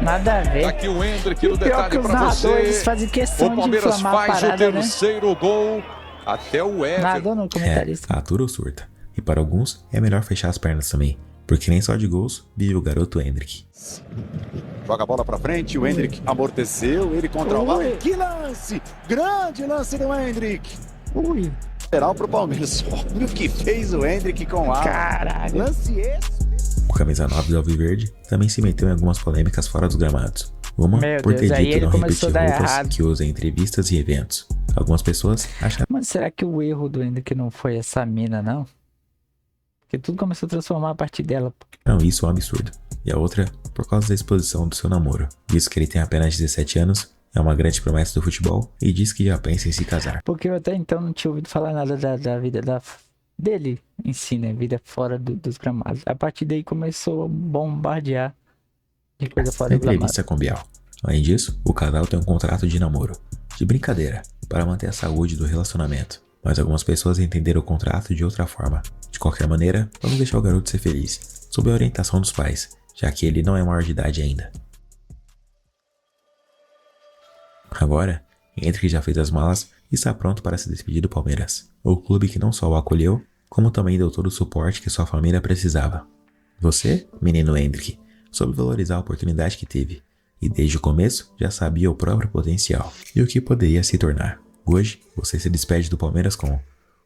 Nada a ver. Aqui o Endrick no Pior detalhe que os pra você. narradores fazem questão O Palmeiras de inflamar a faz parada, o terceiro gol. Até o Everton. Nada no comentarista. Atura ou surta. E para alguns, é melhor fechar as pernas também. Porque nem só de gols vive o garoto Endrick. Joga a bola pra frente, o Endrick amorteceu, ele contra o Val. Que lance! Grande lance do Endrick! Ui! Lateral pro Palmeiras. Olha o que fez o Endrick com a Caralho! Lance esse! O camisa 9 do Alviverde também se meteu em algumas polêmicas fora dos gramados. Uma por ter dito não repetir roupas que usa em entrevistas e eventos. Algumas pessoas acham... Mas será que o erro do Endrick não foi essa mina, não? Porque tudo começou a transformar a partir dela. Não, isso é um absurdo. E a outra, por causa da exposição do seu namoro. Visto que ele tem apenas 17 anos, é uma grande promessa do futebol e diz que já pensa em se casar. Porque eu até então não tinha ouvido falar nada da vida dele em si, né? Vida fora dos gramados. A partir daí começou a bombardear de coisa fora do gramado. Entrevista com Bial. Além disso, o casal tem um contrato de namoro, de brincadeira, para manter a saúde do relacionamento. Mas algumas pessoas entenderam o contrato de outra forma. De qualquer maneira, vamos deixar o garoto ser feliz, sob a orientação dos pais, já que ele não é maior de idade ainda. Agora, Endrick já fez as malas e está pronto para se despedir do Palmeiras, o clube que não só o acolheu, como também deu todo o suporte que sua família precisava. Você, menino Endrick, soube valorizar a oportunidade que teve, e desde o começo já sabia o próprio potencial e o que poderia se tornar. Hoje, você se despede do Palmeiras com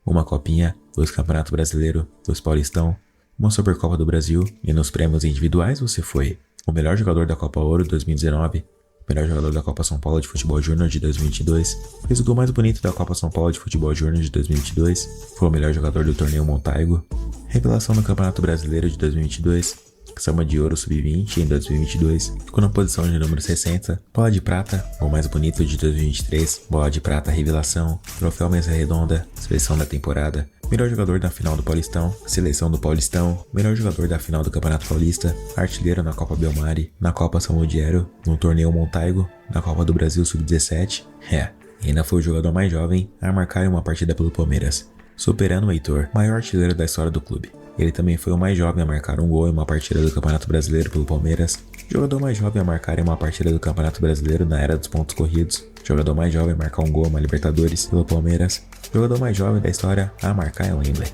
uma copinha, 2 Campeonato Brasileiro, 2 Paulistão, uma Supercopa do Brasil, e nos prêmios individuais você foi o melhor jogador da Copa Ouro 2019, melhor jogador da Copa São Paulo de Futebol Júnior de 2022, fez o gol mais bonito da Copa São Paulo de Futebol Júnior de 2022, foi o melhor jogador do torneio Montaigo, revelação no Campeonato Brasileiro de 2022, Samba de Ouro Sub-20 em 2022, ficou na posição de número 60, Bola de Prata, o mais bonito de 2023, Bola de Prata Revelação, Troféu Mesa Redonda, Seleção da Temporada, melhor jogador da final do Paulistão, Seleção do Paulistão, melhor jogador da final do Campeonato Paulista, artilheiro na Copa Belmari, na Copa São Ludiero, no torneio Montaigo, na Copa do Brasil Sub-17, e ainda foi o jogador mais jovem a marcar em uma partida pelo Palmeiras, superando o Heitor, maior artilheiro da história do clube. Ele também foi o mais jovem a marcar um gol em uma partida do Campeonato Brasileiro pelo Palmeiras, jogador mais jovem a marcar em uma partida do Campeonato Brasileiro na era dos pontos corridos, jogador mais jovem a marcar um gol em uma Libertadores pelo Palmeiras, jogador mais jovem da história a marcar em Wembley,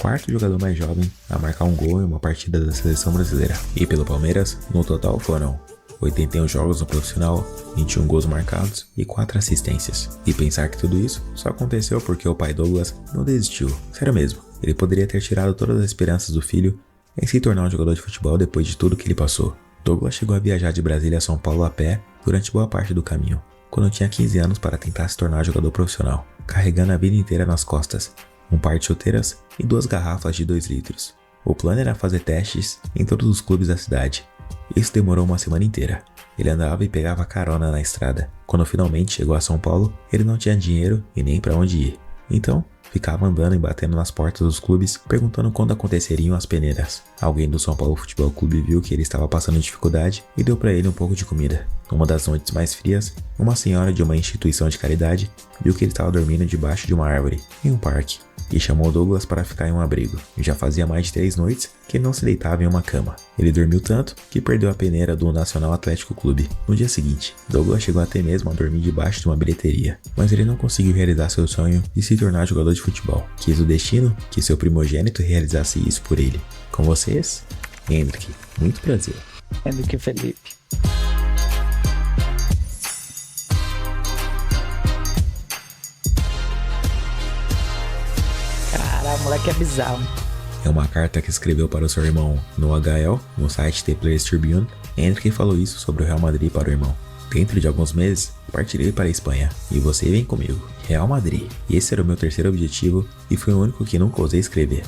quarto jogador mais jovem a marcar um gol em uma partida da Seleção Brasileira. E pelo Palmeiras, no total foram 81 jogos no profissional, 21 gols marcados e 4 assistências. E pensar que tudo isso só aconteceu porque o pai Douglas não desistiu. Sério mesmo. Ele poderia ter tirado todas as esperanças do filho em se tornar um jogador de futebol depois de tudo que ele passou. Douglas chegou a viajar de Brasília a São Paulo a pé durante boa parte do caminho, quando tinha 15 anos para tentar se tornar jogador profissional, carregando a vida inteira nas costas, um par de chuteiras e 2 garrafas de 2 litros. O plano era fazer testes em todos os clubes da cidade. Isso demorou uma semana inteira. Ele andava e pegava carona na estrada. Quando finalmente chegou a São Paulo, ele não tinha dinheiro e nem para onde ir. Então, ficava andando e batendo nas portas dos clubes, perguntando quando aconteceriam as peneiras. Alguém do São Paulo Futebol Clube viu que ele estava passando dificuldade e deu para ele um pouco de comida. Numa das noites mais frias, uma senhora de uma instituição de caridade viu que ele estava dormindo debaixo de uma árvore, em um parque, e chamou Douglas para ficar em um abrigo. E já fazia mais de 3 noites que ele não se deitava em uma cama. Ele dormiu tanto que perdeu a peneira do Nacional Atlético Clube. No dia seguinte, Douglas chegou até mesmo a dormir debaixo de uma bilheteria, mas ele não conseguiu realizar seu sonho de se tornar jogador de futebol. Quis o destino que seu primogênito realizasse isso por ele. Com vocês, Endrick. Muito prazer. Endrick Felipe. O moleque é bizarro. É uma carta que escreveu para o seu irmão no HL, no site The Players Tribune. Endrick falou isso sobre o Real Madrid para o irmão. Dentro de alguns meses, partirei para a Espanha e você vem comigo. Real Madrid. Esse era o meu terceiro objetivo e foi o único que nunca ousei escrever.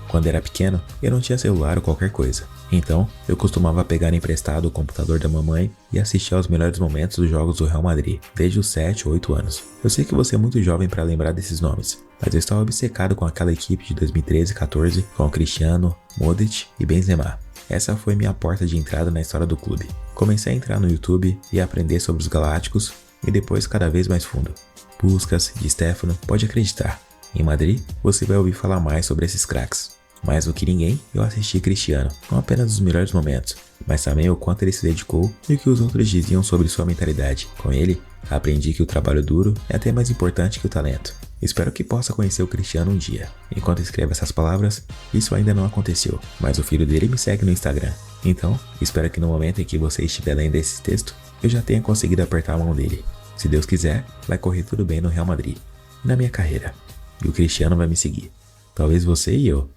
Quando era pequeno, eu não tinha celular ou qualquer coisa. Então, eu costumava pegar emprestado o computador da mamãe e assistir aos melhores momentos dos jogos do Real Madrid, desde os 7 ou 8 anos. Eu sei que você é muito jovem para lembrar desses nomes, mas eu estava obcecado com aquela equipe de 2013 e 14, com Cristiano, Modric e Benzema. Essa foi minha porta de entrada na história do clube. Comecei a entrar no YouTube e aprender sobre os Galácticos, e depois cada vez mais fundo. Puskas, Di Stefano, pode acreditar. Em Madrid, você vai ouvir falar mais sobre esses craques. Mais do que ninguém, eu assisti Cristiano, não apenas os melhores momentos, mas também o quanto ele se dedicou e o que os outros diziam sobre sua mentalidade. Com ele, aprendi que o trabalho duro é até mais importante que o talento. Espero que possa conhecer o Cristiano um dia. Enquanto escrevo essas palavras, isso ainda não aconteceu, mas o filho dele me segue no Instagram. Então, espero que no momento em que você estiver lendo esse texto, eu já tenha conseguido apertar a mão dele. Se Deus quiser, vai correr tudo bem no Real Madrid e na minha carreira. E o Cristiano vai me seguir. Talvez você e eu.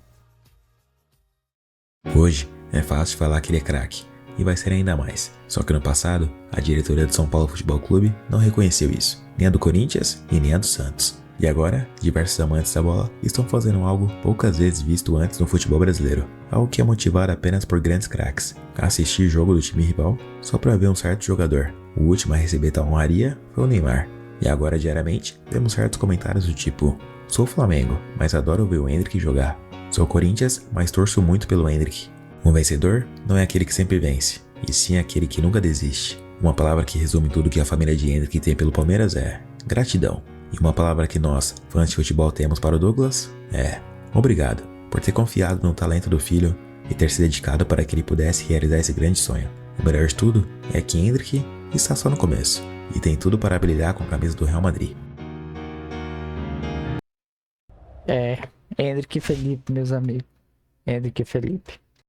Hoje, é fácil falar que ele é craque, e vai ser ainda mais. Só que no passado, a diretoria do São Paulo Futebol Clube não reconheceu isso, nem a do Corinthians e nem a do Santos. E agora, diversos amantes da bola estão fazendo algo poucas vezes visto antes no futebol brasileiro. Algo que é motivado apenas por grandes craques. Assistir jogo do time rival só para ver um certo jogador. O último a receber tal honraria foi o Neymar. E agora, diariamente, temos certos comentários do tipo: sou Flamengo, mas adoro ver o Endrick jogar. Sou Corinthians, mas torço muito pelo Endrick. Um vencedor não é aquele que sempre vence, e sim aquele que nunca desiste. Uma palavra que resume tudo que a família de Endrick tem pelo Palmeiras é gratidão. E uma palavra que nós, fãs de futebol, temos para o Douglas é obrigado por ter confiado no talento do filho e ter se dedicado para que ele pudesse realizar esse grande sonho. O melhor de tudo é que Endrick está só no começo e tem tudo para brilhar com a camisa do Real Madrid. Endrick e Felipe, meus amigos. Endrick e Felipe.